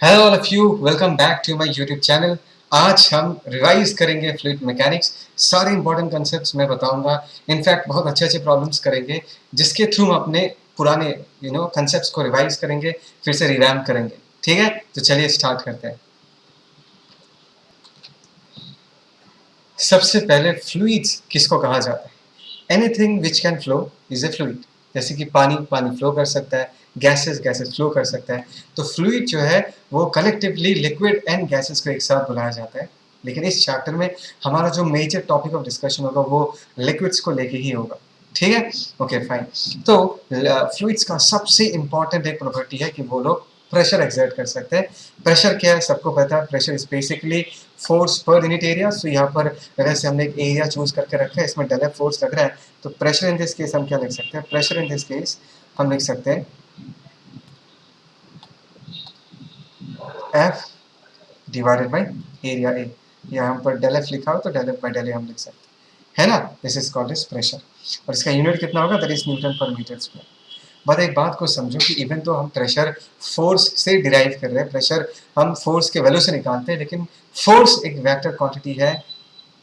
Hello all of you, welcome back to my YouTube channel. आज हम revise करेंगे fluid mechanics. सारे important concepts मैं बताऊंगा। इनफैक्ट बहुत अच्छे अच्छे प्रॉब्लम्स करेंगे जिसके थ्रू हम अपने पुराने कंसेप्ट्स को रिवाइज करेंगे, फिर से रिवैम्प करेंगे। ठीक है, तो चलिए स्टार्ट करते हैं। सबसे पहले फ्लूइड्स किसको कहा जाता है? Anything which can flow is a fluid. जैसे कि पानी पानी फ्लो कर सकता है, गैसेस गैसेस फ्लो कर सकता है। तो फ्लूइड जो है वो कलेक्टिवली लिक्विड एंड गैसेस को एक साथ बुलाया जाता है। लेकिन इस चैप्टर में हमारा जो मेजर टॉपिक ऑफ डिस्कशन होगा वो लिक्विड्स को लेके ही होगा। ठीक है, ओके फाइन। तो फ्लूइड्स का सबसे इंपॉर्टेंट एक प्रॉपर्टी है कि वो लोग प्रेशर एक्सर्ट कर सकते हैं। प्रेशर क्या है सबको पता है। Pressure is basically force per unit area. So यहाँ पर अगर से हमने एक एरिया चूज करके रखा है, इसमें डल फोर्स लग रहा है, तो प्रेशर इन दिस केस हम क्या लिख सकते हैं? प्रेशर इन दिस केस हम लिख सकते हैं F divided by area A. यहाँ पर डेल एफ लिखा हो तो del F by del A हम लिख सकते हैं, है ना। This is called as pressure. और इसका यूनिट कितना होगा? That is newton per metre square. But एक बात को समझो कि इवन तो हम प्रेशर फोर्स से डिराइव कर रहे हैं, प्रेशर हम फोर्स के वैल्यू से निकालते हैं, लेकिन फोर्स एक वेक्टर क्वांटिटी है,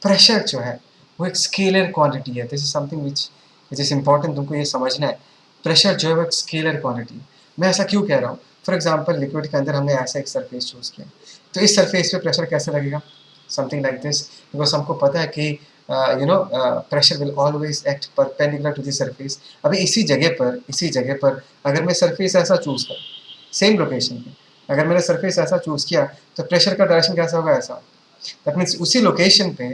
प्रेशर जो है वो एक स्केलर क्वांटिटी है। This is something which is important, तुमको ये समझना है। प्रेशर जो है वो एक स्केलर क्वांटिटी है। मैं ऐसा क्यों कह रहा हूँ? फॉर एग्जाम्पल लिक्विड के अंदर हमने ऐसा एक सरफेस चूज किया, तो इस सरफेस पे प्रेशर कैसे लगेगा? Something like this. बिकॉज हमको पता है कि pressure will always act perpendicular to the surface. अभी इसी जगह पर अगर मैं सरफेस ऐसा चूज करूँ, सेम लोकेशन पे अगर मैंने सरफेस ऐसा चूज किया, तो प्रेशर का डायरेक्शन कैसा होगा? ऐसा। दैट मीन्स उसी लोकेशन पे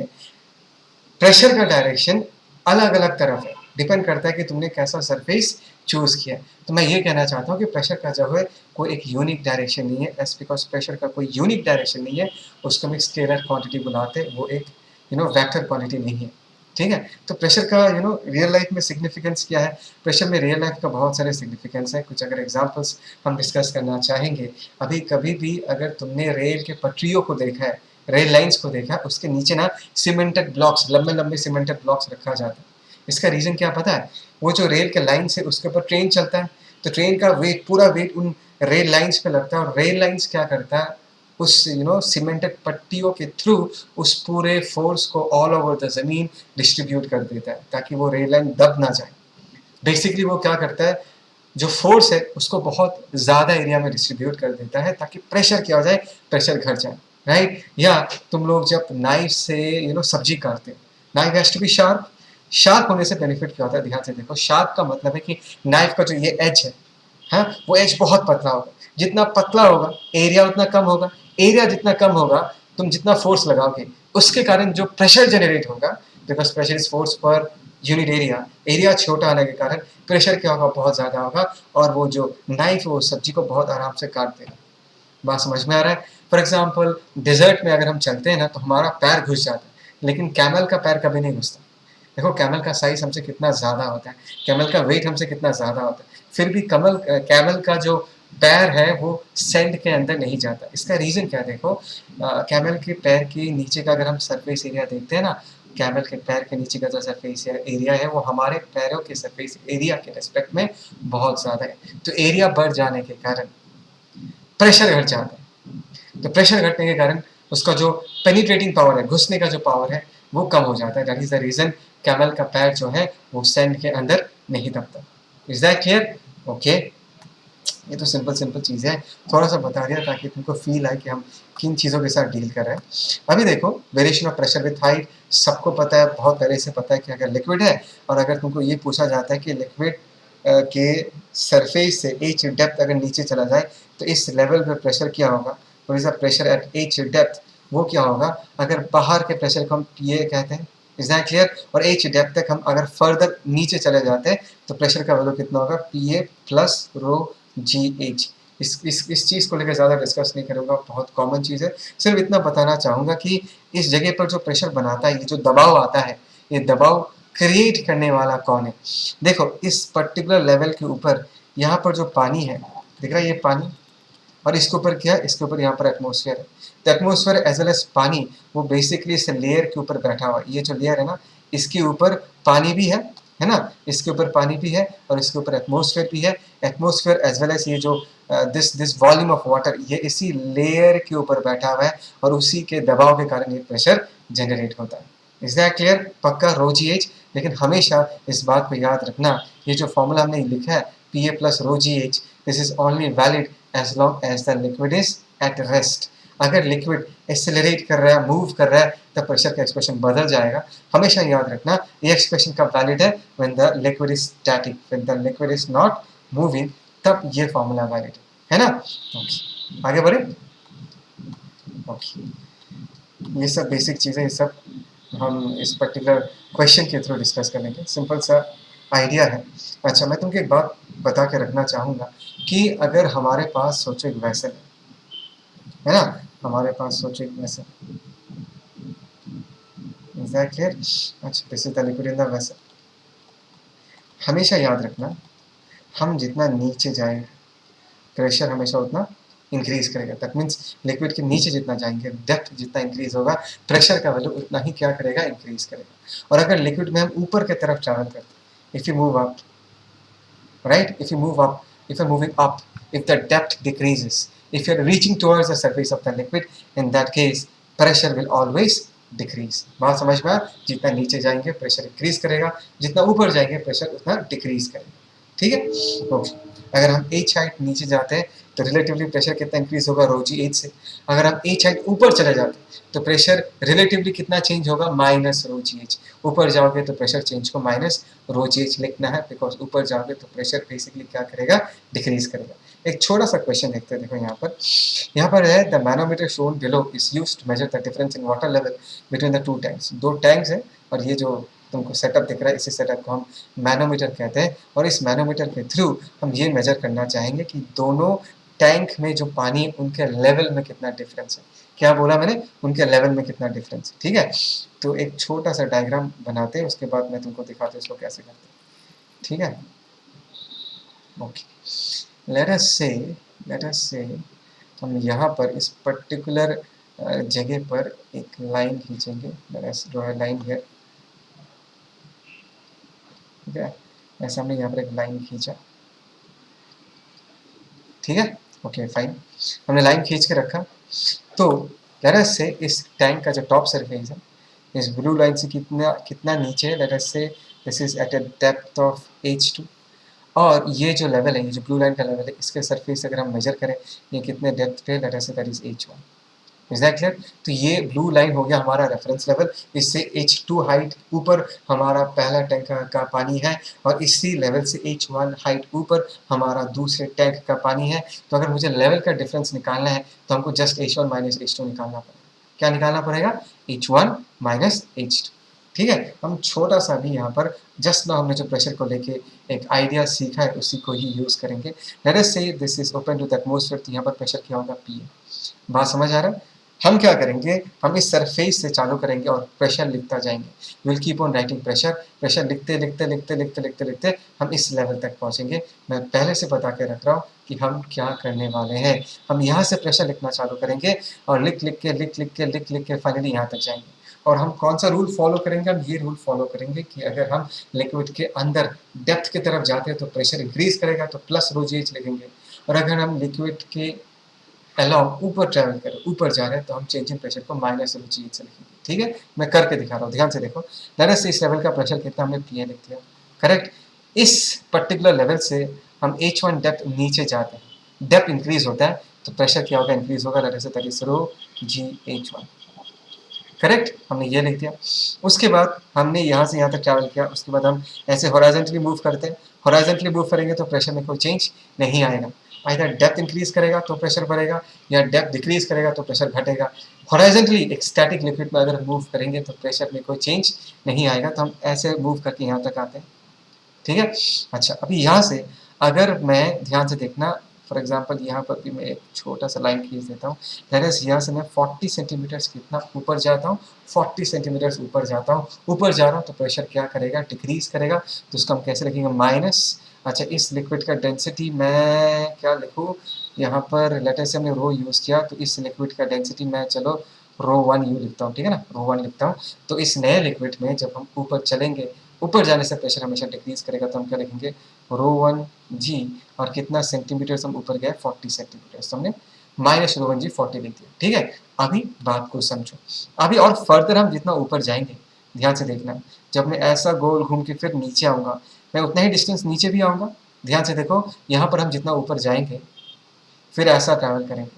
प्रेशर का डायरेक्शन अलग अलग तरफ है, डिपेंड करता है कि तुमने कैसा सरफेस चूज किया। तो मैं ये कहना चाहता हूँ कि प्रेशर का जो है कोई एक यूनिक डायरेक्शन नहीं है। एस बिकॉज प्रेशर का कोई यूनिक डायरेक्शन नहीं है, उसको हम एक स्केलर क्वांटिटी बुलाते हैं, वो एक वेक्टर क्वांटिटी नहीं है। ठीक है, तो प्रेशर का रियल लाइफ में सिग्निफिकेंस क्या है? प्रेशर में रियल लाइफ का बहुत सारे सिग्निफिकेंस है। कुछ अगर एग्जांपल्स हम डिस्कस करना चाहेंगे। अभी कभी भी अगर तुमने रेल के पटरियों को देखा है, रेल लाइंस को देखा है, उसके नीचे ना सीमेंटेड ब्लॉक्स, लंबे लंबे सीमेंटेड ब्लॉक्स रखा जाता है। इसका रीजन क्या पता है? वो जो रेल के लाइन से उसके ऊपर ट्रेन चलता है, तो ट्रेन का वेट, पूरा वेट उन रेल लाइंस पे लगता है, और रेल लाइंस क्या करता है? उस सीमेंटेड पट्टियों के थ्रू उस पूरे फोर्स को ऑल ओवर द जमीन डिस्ट्रीब्यूट कर देता है, ताकि वो रेल लाइन दब ना जाए। बेसिकली वो क्या करता है, जो फोर्स है उसको बहुत ज्यादा एरिया में डिस्ट्रीब्यूट कर देता है, ताकि प्रेशर क्या हो जाए? प्रेशर घट जाए, राइट। या तुम लोग जब नाइफ से सब्जी काटते हो, knife has to be sharp. Sharp होने से बेनिफिट क्या होता है? ध्यान से देखो, शार्प का मतलब है कि नाइफ का जो ये एज है, हाँ, वो एज बहुत पतला होगा। जितना पतला होगा एरिया उतना कम होगा। एरिया जितना कम होगा, तुम जितना फोर्स लगाओगे उसके कारण जो प्रेशर जनरेट होगा, because pressure is force per unit area, area छोटा होने के कारण प्रेशर क्या होगा? बहुत ज़्यादा होगा, और वो जो नाइफ है वो सब्जी को बहुत आराम से काट देगा। बात समझ में आ रहा है? फॉर एग्जाम्पल डेजर्ट में अगर हम चलते हैं ना, तो हमारा पैर घुस जाता है, लेकिन कैमल का पैर कभी नहीं घुसता। देखो कैमल का साइज हमसे कितना ज़्यादा होता है, कैमल का वेट हमसे कितना ज़्यादा होता है, फिर भी कैमल का जो पैर है वो सैंड के अंदर नहीं जाता। इसका रीज़न क्या है? देखो, कैमल के पैर के नीचे का अगर हम सरफेस एरिया देखते हैं ना, कैमल के पैर के नीचे का जो सरफेस एरिया है वो हमारे पैरों के सरफेस एरिया के रेस्पेक्ट में बहुत ज़्यादा है। तो एरिया बढ़ जाने के कारण प्रेशर घट जाता है। तो प्रेशर घटने के कारण उसका जो पेनिट्रेटिंग पावर है, घुसने का जो पावर है, वो कम हो जाता है। That is the reason camel का पैर जो है वो सैंड के अंदर नहीं दबता। Is that clear? ओके, ये तो सिंपल सिंपल चीज़ है, थोड़ा सा बता दिया ताकि तुमको फील आए कि हम किन चीज़ों के साथ डील कर रहे हैं। अभी देखो, variation of pressure with height सबको पता है, बहुत पहले से पता है कि अगर लिक्विड है, और अगर तुमको ये पूछा जाता है कि लिक्विड के सरफेस से एच डेप्थ अगर नीचे चला जाए तो इस लेवल पे प्रेशर क्या होगा? What is the pressure eight H depth? वो क्या होगा? अगर बाहर के प्रेशर को हम पीए कहते हैं। Is that clear? और एच डेप्थ तक हम अगर फर्दर नीचे चले जाते हैं तो प्रेशर का वैल्यू कितना होगा? P A plus rho ji H. इस चीज़ को लेकर ज़्यादा डिस्कस नहीं करूँगा, बहुत कॉमन चीज़ है। सिर्फ इतना बताना चाहूँगा कि इस जगह पर जो प्रेशर बनाता है, ये जो दबाव आता है, ये दबाव क्रिएट करने वाला कौन है? देखो, इस पर्टिकुलर लेवल के ऊपर यहाँ पर जो पानी है, दिख रहा है ये पानी, और इसके ऊपर क्या है? इसके ऊपर यहाँ पर एटमॉस्फेयर है। तो एटमॉस्फेयर एज वेल एज पानी वो बेसिकली इस लेयर के ऊपर बैठा हुआ है। ये जो लेयर है ना, इसके ऊपर पानी भी है ना, इसके ऊपर पानी भी है और इसके ऊपर एटमॉस्फेयर भी है। एटमोसफियर एज वेल एज ये जो दिस वॉल्यूम ऑफ वाटर ये इसी लेयर के ऊपर बैठा हुआ है और उसी के दबाव के कारण ये प्रेशर जनरेट होता है। Is that clear? पक्का रो जी एच। लेकिन हमेशा इस बात को याद रखना, ये जो फॉर्मूला हमने लिखा है P A plus rho ji h, this is only valid as long as the liquid is at rest. अगर लिक्विड एक्सेलरेट कर रहा है, मूव कर रहा है, तब प्रेशर का एक्सप्रेशन बदल जाएगा। हमेशा याद रखना ये एक्सप्रेशन कब वैलिड है? When the liquid is static, when the liquid is not moving, तब ये फॉर्मूला वैलिड है ना। ओके, आगे बढ़े। ओके, ये सब बेसिक चीज़ें, ये सब हम इस पर्टिकुलर क्वेश्चन के थ्रू डिस्कस करेंगे। सिंपल सा आइडिया है। अच्छा, मैं तुमको एक बात बता के रखना चाहूँगा कि अगर हमारे पास सोचो एक वेसल है ना, हमारे पास सोचो एक वेसल, इज दैट क्लियर? अच्छा, this is the liquid in the vessel. हमेशा याद रखना, हम जितना नीचे जाएंगे प्रेशर हमेशा उतना इंक्रीज करेगा। दैट मीन्स लिक्विड के नीचे जितना जाएंगे, डेप्थ जितना इंक्रीज होगा, प्रेशर का वैल्यू उतना ही क्या करेगा? इंक्रीज करेगा। और अगर लिक्विड में हम ऊपर की तरफ ट्रैवल करते हैं, if you move up, right, if you move up, if you're moving up, if the depth decreases, if you're reaching towards the surface of the liquid, in that case pressure will always decrease। बात समझ में? जितना नीचे जाएंगे pressure increase करेगा, जितना ऊपर जाएंगे प्रेशर उतना डिक्रीज करेगा। ठीक है, ओके। अगर हम एच हाइट नीचे जाते हैं तो रिलेटिवली प्रेशर कितना इंक्रीज होगा? रो जी एच से। अगर हम एच हाइट ऊपर चले जाते हैं तो प्रेशर रिलेटिवली कितना चेंज होगा? माइनस रो जी एच। ऊपर जाओगे तो प्रेशर चेंज को माइनस रो जी एच लिखना है, बिकॉज ऊपर जाओगे तो प्रेशर बेसिकली क्या करेगा? डिक्रीज करेगा। एक छोटा सा क्वेश्चन देखते हैं, देखो यहाँ पर है the manometer shown below is used to measure the difference in water level between the two tanks. दो टैंक्स है और ये जो तुमको सेटअप दिख रहा है, इसी सेटअप को हम मैनोमीटर कहते हैं। और इस मैनोमीटर के थ्रू हम ये मेजर करना चाहेंगे कि दोनों टैंक में जो पानी है उनके लेवल में कितना डिफरेंस है। क्या बोला मैंने? उनके लेवल में कितना डिफरेंस है। ठीक है, तो एक छोटा सा डायग्राम बनाते हैं, उसके बाद मैं तुमको दिखाता हूँ इसको कैसे करते हैं। ठीक है, ओके। लेट अस से हम यहाँ पर इस पर्टिकुलर जगह पर एक लाइन खींचेंगे। Let us draw a line here. ठीक है, ऐसे हमने यहाँ पर एक लाइन खींचा। ठीक है, ओके फाइन, हमने लाइन खींच के रखा। तो लेट अस से इस टैंक का जो टॉप सरफेस है इस ब्लू लाइन से कितना कितना नीचे है? Late us say this is at a depth of H2। और ये जो लेवल है, ये जो ब्लू लाइन का लेवल है, इसके सरफेस अगर हम मेजर करें ये कितने डेप्थ पे? Late us say that is H1। Is that clear? तो ये ब्लू लाइन हो गया हमारा रेफरेंस लेवल। इससे H2 हाइट ऊपर हमारा पहला टैंक का पानी है और इसी लेवल से H1 हाइट ऊपर हमारा दूसरे टैंक का पानी है। तो अगर मुझे लेवल का डिफरेंस निकालना है तो हमको जस्ट H1 माइनस H2 निकालना पड़ेगा। क्या निकालना पड़ेगा? H1 minus H2। ठीक है, हम छोटा सा भी यहाँ पर जस्ट ना हमने जो प्रेशर को लेके एक आइडिया सीखा है उसी को ही यूज करेंगे। Let us say this is open to the atmosphere, तो यहाँ पर प्रेशर क्या होगा? P है। बात समझ आ रहा है? हम क्या करेंगे, हम इस सरफेस से चालू करेंगे और प्रेशर लिखता जाएंगे। Will keep on writing pressure, pressure लिखते लिखते लिखते लिखते लिखते लिखते हम इस लेवल तक पहुंचेंगे। मैं पहले से बता के रख रहा हूँ कि हम क्या करने वाले हैं। हम यहाँ से प्रेशर लिखना चालू करेंगे और लिख लिख के फाइनली यहाँ तक जाएंगे। और हम कौन सा रूल फॉलो करेंगे? हम ये रूल फॉलो करेंगे कि अगर हम लिक्विड के अंदर डेप्थ की तरफ जाते हैं तो प्रेशर इंक्रीज करेगा, तो प्लस रो जी एच लिखेंगे। और अगर हम लिक्विड के अलॉन्ग ऊपर ट्रैवल करें, ऊपर जा रहे हैं, तो हम चेंज इन प्रेशर को माइनस रो जी एच से लिखेंगे। ठीक है, मैं करके दिखा रहा हूँ, ध्यान से देखो। लेट अस से इस लेवल का प्रेशर कितना? हमने पी ए लिख दिया, करेक्ट। इस पर्टिकुलर लेवल से हम H1 डेप्थ नीचे जाते हैं, डेप्थ इंक्रीज होता है तो प्रेशर क्या होगा? इंक्रीज होगा। Let us say that is rho g H1, correct, हमने ये लिख दिया। उसके बाद हमने यहाँ से यहाँ तक ट्रैवल किया, उसके बाद हम ऐसे हॉरिजॉन्टली मूव करते हैं। हॉरिजॉन्टली मूव करेंगे तो प्रेशर में कोई चेंज नहीं आएगा। आइदर डेप्थ इंक्रीज करेगा तो प्रेशर बढ़ेगा या डेप्थ डिक्रीज करेगा तो प्रेशर घटेगा। हॉरिजॉन्टली एक स्टैटिक लिक्विड में अगर मूव करेंगे तो प्रेशर में कोई चेंज नहीं आएगा। तो हम ऐसे मूव करके यहाँ तक आते हैं। ठीक है, अच्छा, अभी यहाँ से अगर मैं ध्यान से देखना, फॉर एग्जांपल यहाँ पर भी मैं एक छोटा सा लाइन खींच देता हूँ। दैट यहाँ से मैं 40 सेंटीमीटर्स कितना ऊपर जाता हूँ? 40 सेंटीमीटर्स ऊपर जाता हूँ। ऊपर जा रहा हूँ तो प्रेशर क्या करेगा? डिक्रीज करेगा। तो उसको हम कैसे लिखेंगे? माइनस। अच्छा, इस लिक्विड का डेंसिटी मैं क्या लिखूँ? यहाँ पर लेटर से हमने रो यूज़ किया, तो इस लिक्विड का डेंसिटी मैं रो 1 यू लिखता हूँ। ठीक है ना, रो 1 लिखता हूँ। तो इस नए लिक्विड में जब हम ऊपर चलेंगे ऊपर जाने से प्रेशर हमेशा डिक्रीज करेगा, तो हम क्या लिखेंगे ρ1 g, और कितना सेंटीमीटर हम ऊपर गए 40 सेंटीमीटर, तो हमने माइनस ρ1 g 40 लिख दिया। ठीक है, अभी बात को समझो। अभी और फर्दर हम जितना ऊपर जाएंगे, ध्यान से देखना, जब मैं ऐसा गोल घूम के फिर नीचे आऊँगा, मैं उतना ही डिस्टेंस नीचे भी आऊँगा। ध्यान से देखो, यहाँ पर हम जितना ऊपर जाएंगे फिर ऐसा ट्रैवल करेंगे,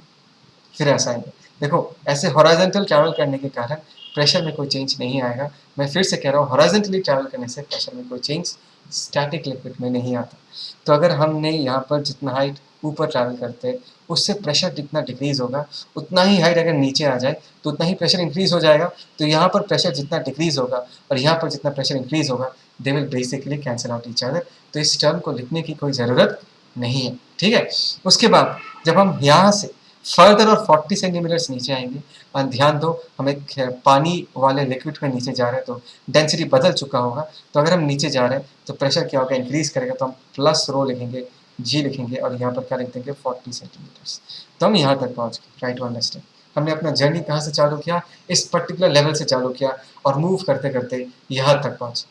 फिर ऐसा आएंगे। देखो ऐसे हॉरिजॉन्टल ट्रैवल करने के कारण प्रेशर में कोई चेंज नहीं आएगा। मैं फिर से कह रहा हूँ, हॉरिजॉन्टली ट्रैवल करने से प्रेशर में कोई चेंज स्टैटिक लिक्विड में नहीं आता। तो अगर हमने यहाँ पर जितना हाइट ऊपर ट्रैवल करते हैं उससे प्रेशर जितना डिक्रीज होगा, उतना ही हाइट अगर नीचे आ जाए तो उतना ही प्रेशर इंक्रीज हो जाएगा। तो यहाँ पर प्रेशर जितना डिक्रीज होगा और यहाँ पर जितना प्रेशर इंक्रीज होगा, दे will basically cancel out each other. तो इस टर्म को लिखने की कोई ज़रूरत नहीं है। ठीक है, उसके बाद जब हम यहाँ से फर्दर और 40 सेंटीमीटर्स नीचे आएंगे, और ध्यान दो हम एक पानी वाले लिक्विड में नीचे जा रहे हैं तो डेंसिटी बदल चुका होगा। तो अगर हम नीचे जा रहे हैं तो प्रेशर क्या होगा, इंक्रीज करेगा। तो हम प्लस रो लिखेंगे, जी लिखेंगे, और यहाँ पर क्या लिख देंगे 40 सेंटीमीटर्स। तो हम यहाँ तक पहुँच गए। ट्राई टू अंडरस्टैंड, हमने अपना जर्नी कहाँ से चालू किया, इस पर्टिकुलर लेवल से चालू किया और मूव करते करते यहाँ तक पहुँचे।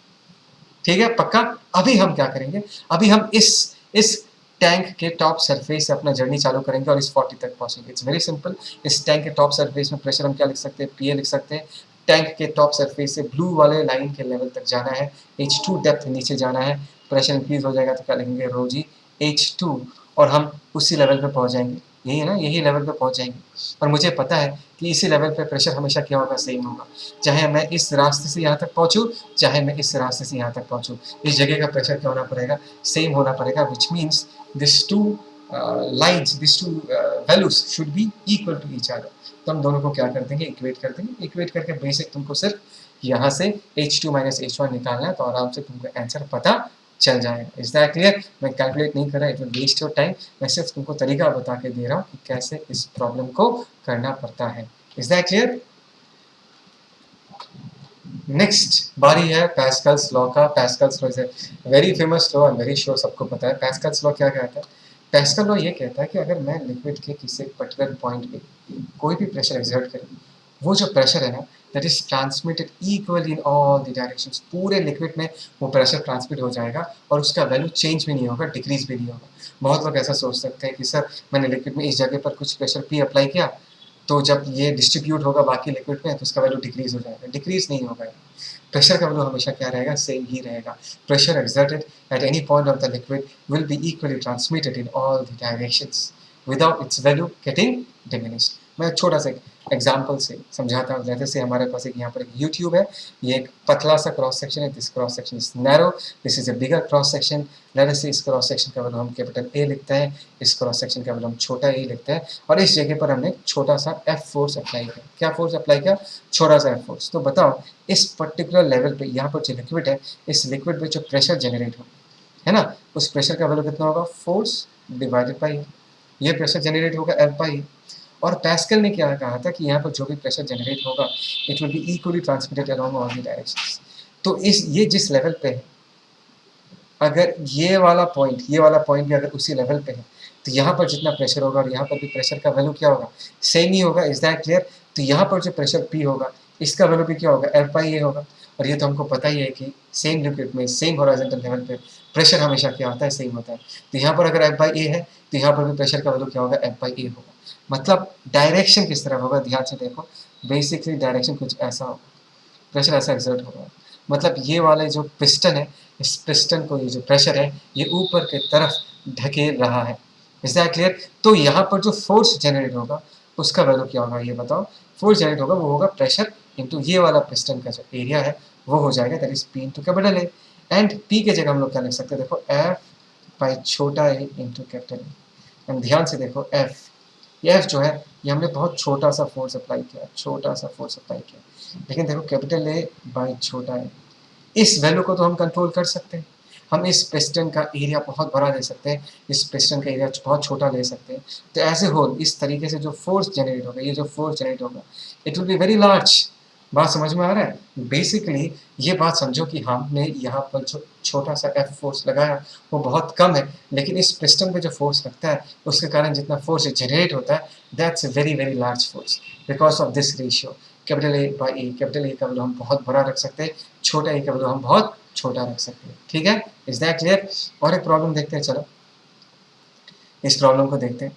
ठीक है, पक्का। अभी हम क्या करेंगे, अभी हम इस टैंक के टॉप सरफेस से अपना जर्नी चालू करेंगे और इस 40 तक पहुंचेंगे। It's very simple. इस टैंक के टॉप सरफेस में प्रेशर हम क्या लिख सकते हैं, पीए लिख सकते हैं। टैंक के टॉप सरफेस से ब्लू वाले लाइन के लेवल तक जाना है, H2 डेप्थ नीचे जाना है, प्रेशर इंक्रीज हो जाएगा तो क्या लिखेंगे ρg H2, और हम उसी लेवल पे पहुंच जाएंगे। यही है ना, यही लेवल पे पहुंच जाएंगे। और मुझे पता है कि इसी लेवल पे प्रेशर हमेशा क्या होगा, सेम होगा, चाहे मैं इस रास्ते से यहाँ तक पहुँचूँ, चाहे मैं इस रास्ते से यहाँ तक पहुँचूँ। इस जगह का प्रेशर क्या होना पड़ेगा, सेम होना पड़ेगा, which means this two lines, these two values should be equal to each other। तो हम दोनों को क्या कर देंगे, इक्वेट कर देंगे। इक्वेट करके बेसिक तुमको सिर्फ यहाँ से H2 माइनस H1 निकालना है, तो आराम से तुमको आंसर पता चल जाएगा। Is that clear? मैं कैलकुलेट नहीं कर रहा, it will waste your time. मैं सिर्फ तुमको तरीका बता के दे रहा हूँ कि कैसे इस प्रॉब्लम को करना पड़ता है। Is that clear? नेक्स्ट बारी है पैस्कल्स लॉ का। Pascals law is a very famous law, I am very sure सबको पता है। पैस्कल्स लॉ क्या कहता है? पैस्कल लॉ ये कहता है कि अगर मैं लिक्विड के किसी पर्टिकुलर पॉइंट पे कोई भी प्रेशर एक्सर्ट करूँ, वो जो प्रेशर है ना, that is transmitted equally in all the directions. पूरे लिक्विड में वो प्रेशर ट्रांसमिट हो जाएगा और उसका वैल्यू चेंज भी नहीं होगा, डिक्रीज भी नहीं होगा। बहुत लोग ऐसा सोच सकते हैं कि सर मैंने लिक्विड में इस जगह पर कुछ प्रेशर पी अप्लाई किया, तो जब ये डिस्ट्रीब्यूट होगा बाकी लिक्विड में तो उसका वैल्यू डिक्रीज हो जाएगा। डिक्रीज नहीं होगा, प्रेशर का वैल्यू हमेशा क्या रहेगा, सेम ही रहेगा। Pressure exerted at any point of the liquid will be equally transmitted in all the directions without its value getting diminished. मैं छोटा सा एग्जाम्पल से समझाता हूँ। जैसे से हमारे पास एक यहाँ पर एक यूट्यूब है, ये एक पतला सा क्रॉस सेक्शन है, this cross section is narrow, this is a bigger cross section. Late us से इस क्रॉस सेक्शन का वैल्यू हम कैपिटल ए लिखते हैं, इस क्रॉस सेक्शन का वैल्यू हम छोटा ए लिखते हैं, और इस जगह पर हमने छोटा सा एफ फोर्स अप्लाई किया। क्या फोर्स अप्लाई किया? छोटा सा एफ फोर्स। तो बताओ इस पर्टिकुलर लेवल पे यहाँ पर जो लिक्विड है, इस लिक्विड में जो प्रेशर जनरेट हो, है ना, उस प्रेशर का वैल्यू कितना होगा, फोर्स डिवाइडेड बाई ये प्रेशर जनरेट होगा एफ बाई। और पैस्कल ने क्या कहा था कि यहाँ पर जो भी प्रेशर जनरेट होगा it will be equally transmitted along all the directions. तो ये जिस लेवल पे है, अगर ये वाला पॉइंट भी अगर उसी लेवल पे है, तो यहाँ पर जितना प्रेशर होगा और यहाँ पर भी प्रेशर का वैल्यू क्या होगा, सेम ही होगा। Is that clear? तो यहाँ पर जो प्रेशर पी होगा इसका वैल्यू भी क्या होगा, एफ बाई ए होगा। और ये तो हमको पता ही है कि सेम लिक्विड में सेम हॉरिजॉन्टल लेवल पे प्रेशर हमेशा क्या होता है, सेम होता है। तो यहाँ पर अगर एफ बाई ए है तो यहाँ पर भी प्रेशर का वैल्यू क्या होगा, एफ बाई ए होगा। मतलब डायरेक्शन किस तरफ होगा, ध्यान से देखो। बेसिकली डायरेक्शन कुछ ऐसा होगा, प्रेशर ऐसा एक्सर्ट होगा। मतलब ये वाले जो पिस्टन है, इस पिस्टन को ये जो प्रेशर है ये ऊपर की तरफ ढकेल रहा है। Is that clear? तो यहाँ पर जो फोर्स जनरेट होगा उसका वैल्यू क्या होगा, ये बताओ। फोर्स जनरेट होगा वो होगा प्रेशर इंटू ये वाला पिस्टन का जो एरिया है वो हो जाएगा, that is P into capital A. And P के जगह हम लोग क्या लिख सकते हैं, देखो एफ बाई छोटा ए इंटू कैपिटल ए। एंड ध्यान से देखो एफ, ये एफ जो है ये हमने बहुत छोटा सा फोर्स अप्लाई किया, छोटा सा फोर्स अप्लाई किया। लेकिन देखो कैपिटल ए बाई छोटा ए, इस वैल्यू को तो हम कंट्रोल कर सकते हैं। हम इस पिस्टन का एरिया बहुत बड़ा ले सकते हैं, इस पिस्टन का एरिया बहुत छोटा ले सकते हैं। तो एज ए होल इस तरीके से जो फोर्स जनरेट होगा, ये जो फोर्स जनरेट होगा it will be very large. बात समझ में आ रहा है? बेसिकली ये बात समझो कि हमने यहाँ पर जो छोटा सा एफ फोर्स लगाया वो बहुत कम है, लेकिन इस पिस्टन पे जो फोर्स लगता है उसके कारण जितना फोर्स जनरेट होता है that's a very very large force because of this ratio. Capital A by A, capital A का वैल्यू हम बहुत बड़ा रख सकते हैं, छोटा ए का वैल्यू हम बहुत छोटा रख सकते हैं। ठीक है, इज दैट क्लियर? और एक प्रॉब्लम देखते हैं, चलो इस प्रॉब्लम को देखते हैं।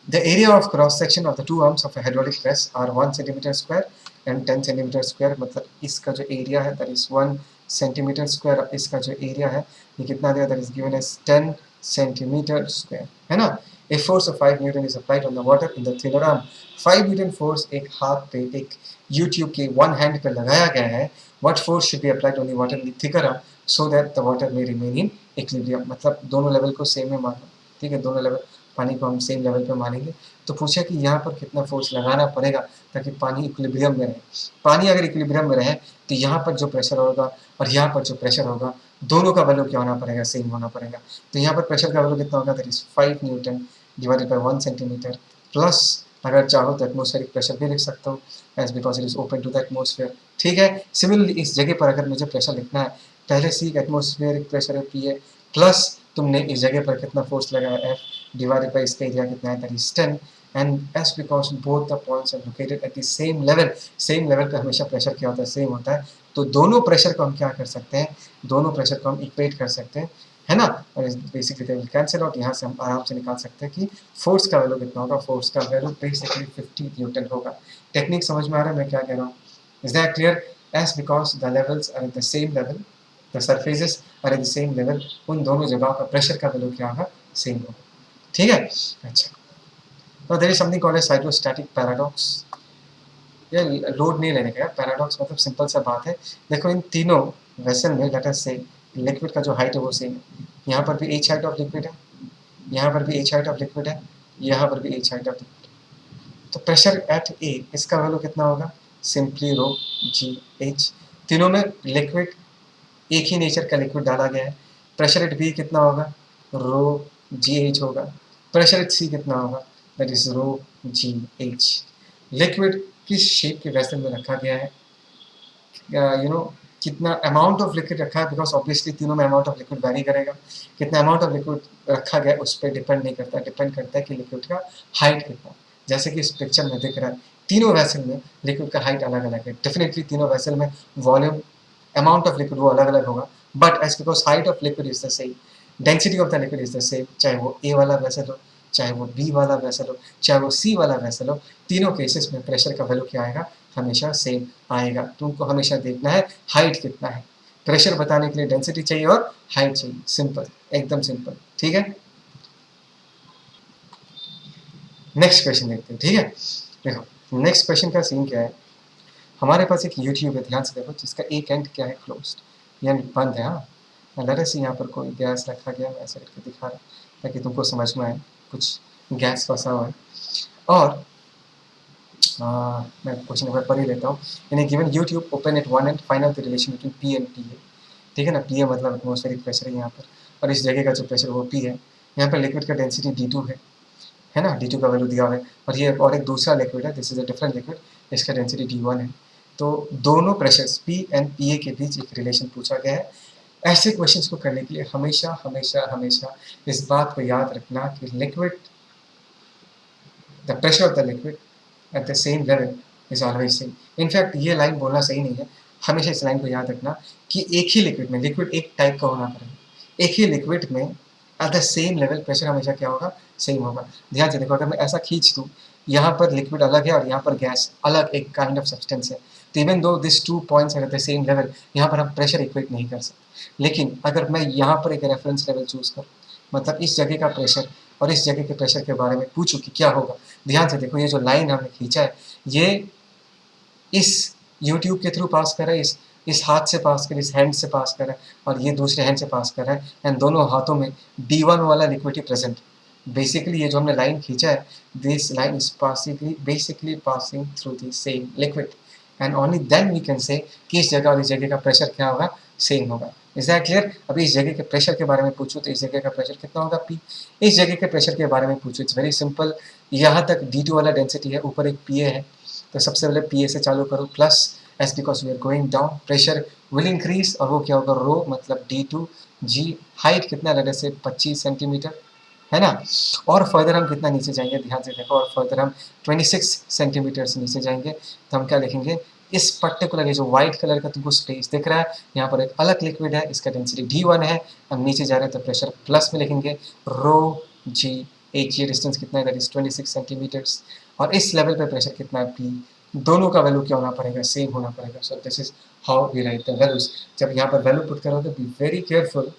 The area of cross section of the two arms of a hydraulic press are 1 centimeter square and 10 centimeter square। मतलब इसका जो एरिया है that is 1 centimeter square, इसका जो एरिया है ये कितना दिया, that is given as 10 centimeter square, है ना। A force of 5 Newton is applied on the water in the thinner arm। 5 Newton force एक हाथ पे, एक U-tube के one hand पे लगाया गया है। What force should be applied on the water in the thicker arm so that the water may remain in equilibrium। मतलब दोनों लेवल को सेम में मानना, ठीक है, दोनों लेवल पानी को हम सेम लेवल पे मानेंगे। तो पूछा कि यहाँ पर कितना फोर्स लगाना पड़ेगा ताकि पानी इक्विलिब्रियम में रहे। पानी अगर इक्विलिब्रियम में रहे तो यहाँ पर जो प्रेशर होगा और यहाँ पर जो प्रेशर होगा दोनों का वैल्यू क्या होना पड़ेगा, सेम होना पड़ेगा। तो यहाँ पर प्रेशर का वैल्यू कितना होगा, that is 5 newton divided by 1 centimetre plus, अगर चाहो तो एटमॉस्फेरिक प्रेशर भी लिख सकता हूँ as because it is open to the atmosphere. ठीक है, सिमिलरली इस जगह पर अगर मुझे प्रेशर लिखना है, पहले से एटमॉस्फेरिक प्रेशर है पी है, प्लस तुमने इस जगह पर कितना फोर्स लगाया एफ, डिवाइडेड बाय इसका एरिया कितना है, that is 10, and as because both the points are located at the same level. Same level पे हमेशा प्रेशर क्या होता है, सेम होता है। तो दोनों प्रेशर को हम क्या कर सकते हैं, दोनों प्रेशर को हम इक्वेट कर सकते हैं, है ना। और basically they will cancel out. यहाँ से हम आराम से निकाल सकते हैं कि फोर्स का वैल्यू कितना होगा। फोर्स का वैल्यू बेसिकली 50 न्यूटन होगा। टेक्निक समझ में आ रहा है मैं क्या कह रहा हूँ, is that clear? As because the levels are at the same level, the surfaces are at the same level, उन दोनों जगहों का प्रेशर का वैल्यू क्या होगा, सेम होगा। ठीक है, अच्छा। तो there is something called as hydrostatic paradox. ये लोड नहीं लेने का, पैराडॉक्स मतलब सिंपल सा बात है। देखो इन तीनों वेसल में लेट अस से लिक्विड का जो हाइट है वो सेम है। यहाँ पर भी एच हाइट ऑफ लिक्विड है, यहाँ पर भी एच हाइट ऑफ लिक्विड है, यहाँ पर भी एच हाइट ऑफ लिक्विड। तो प्रेशर एट ए इसका वैल्यू कितना होगा, सिंपली रो जी एच। तीनों में लिक्विड एक ही नेचर का लिक्विड डाला गया है। प्रेशर एट बी कितना होगा, रो जी एच होगा। प्रेशर एट सी कितना होगा, that is rho ji h. Liquid किस शेप के वेसल में रखा गया है, यू नो कितना अमाउंट ऑफ लिक्विड रखा है, बिकॉज ऑब्वियसली तीनों में अमाउंट ऑफ लिक्विड वैरी करेगा। कितना अमाउंट ऑफ लिक्विड रखा गया उस पर डिपेंड नहीं करता, डिपेंड करता है कि लिक्विड का हाइट कितना। जैसे कि इस पिक्चर में दिख रहा है तीनों वेसल में लिक्विड का हाइट अलग अलग है। डेफिनेटली तीनों वेसल में वॉल्यूम अमाउंट ऑफ लिक्विड वो अलग अलग होगा, but as because height of liquid is the same, density of the liquid is the same, चाहे वो ए वाला वेसल हो, चाहे वो बी वाला वेसल हो, चाहे वो सी वाला वेसल हो, तीनों केसेस में प्रेशर का वैल्यू क्या आएगा, हमेशा सेम आएगा। तुमको हमेशा देखना है हाइट कितना है। प्रेशर बताने के लिए डेंसिटी चाहिए और हाइट चाहिए, सिंपल, एकदम सिंपल। ठीक है, नेक्स्ट क्वेश्चन देखते हैं। ठीक है, देखो नेक्स्ट क्वेश्चन का सीन क्या है। हमारे पास एक यूट्यूब है, ध्यान से देखो, जिसका एक एंड क्या है, क्लोज्ड यानी बंद है। हाँ, लेट अस सी यहाँ पर कोई गैस रखा गया, मैं ऐसे करके दिखा रहा हूँ ताकि तुमको समझ में आए, कुछ गैस फंसा हुआ है। और मैं क्वेश्चन नंबर पढ़ ही लेता हूँ। In a given U tube open at one and find out the relation between P and P A. ठीक है ना, पी ए मतलब एटमॉस्फेरिक प्रेशर है यहाँ पर, और इस जगह का जो प्रेशर वो पी है। यहाँ पर लिक्विड का डेंसिटी D2 है ना, D2 का वैल्यू दिया हुआ है। और ये और एक दूसरा लिक्विड है, this is a different liquid, इसका डेंसिटी D1 है। तो दोनों प्रेशर्स P एंड PA के बीच एक रिलेशन पूछा गया है। ऐसे क्वेश्चंस को करने के लिए हमेशा हमेशा हमेशा इस बात को याद रखना कि liquid, the pressure of the liquid eight the same level is always same. In fact ये लाइन बोलना सही नहीं है, हमेशा इस लाइन को याद रखना कि एक ही लिक्विड में, लिक्विड एक टाइप का होना पड़ेगा, एक ही लिक्विड में eight the same level pressure हमेशा क्या होगा, सेम होगा। ध्यान से देखो, अगर मैं ऐसा खींच दूँ, यहाँ पर लिक्विड अलग है और यहाँ पर गैस अलग, एक काइंड ऑफ सब्सटेंस है, तो even though this two points are at the same level, यहाँ पर हम प्रेशर इक्वेट नहीं कर सकते। लेकिन अगर मैं यहाँ पर एक रेफरेंस लेवल चूज करूँ, मतलब इस जगह का प्रेशर और इस जगह के प्रेशर के बारे में पूछूं कि क्या होगा। ध्यान से देखो, ये जो लाइन हमने खींचा है ये इस यूट्यूब के थ्रू पास कर रहा है, इस हाथ से पास कर, इस हैंड से पास कर रहा है, और ये दूसरे हैंड से पास कर रहा है, एंड दोनों हाथों में D1 वाला लिक्विड प्रेजेंट। बेसिकली ये जो हमने लाइन खींचा है, this line is basically passing through the same liquid, and only then we can say कि इस जगह और इस जगह का प्रेशर क्या होगा, सेम होगा। Is that clear? अभी इस जगह के प्रेशर के बारे में पूछूं तो इस जगह का प्रेशर कितना होगा, P। इस जगह के प्रेशर के बारे में पूछूं, इट्स वेरी सिंपल। यहाँ तक D2 वाला डेंसिटी है, ऊपर एक PA है, तो सबसे पहले PA से चालू करो, plus as because we are going down, pressure will increase, और वो क्या होगा, रो मतलब D2 G। हाइट कितना लगे से 25 सेंटीमीटर है ना। और फर्दर हम कितना नीचे जाएंगे, ध्यान से देखो, और फर्दर हम 26 सेंटीमीटर से नीचे जाएंगे, तो हम क्या लिखेंगे, इस पर्टिकुलर ये जो व्हाइट कलर का तुमको स्पेस दिख रहा है, यहाँ पर एक अलग लिक्विड है, इसका डेंसिटी D1 है, हम नीचे जा रहे हैं तो प्रेशर प्लस में लिखेंगे रो जी, एक ये डिस्टेंस कितना है, दैट इज 26 सेंटीमीटर्स, और इस लेवल पे प्रेशर कितना है P, दोनों का वैल्यू क्या होना पड़ेगा, सेम होना पड़ेगा। So this is how we write the values. जब यहाँ पर वैल्यू पुट करोगे be very careful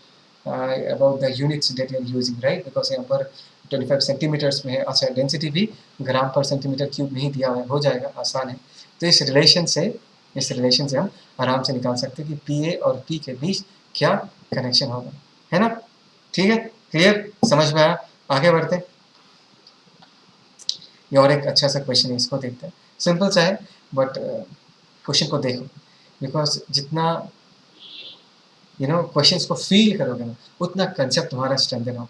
about the units that you are using, right, because यहाँ पर 25 सेंटीमीटर्स में है, अच्छा डेंसिटी भी ग्राम पर सेंटीमीटर क्यूब में ही दिया हुआ है, हो जाएगा, आसान है। तो इस रिलेशन से हम आराम से निकाल सकते हैं कि पी ए और पी के बीच क्या कनेक्शन होगा, है ना, ठीक है, क्लियर, समझ में आया, आगे बढ़ते हैं। ये और एक अच्छा सा क्वेश्चन है, इसको देखते हैं, सिंपल सा है बट क्वेश्चन को देखो, बिकॉज जितना क्वेश्चंस को फील करोगे ना, उतना कंसेप्ट तुम्हारा स्ट्रेंथन होगा,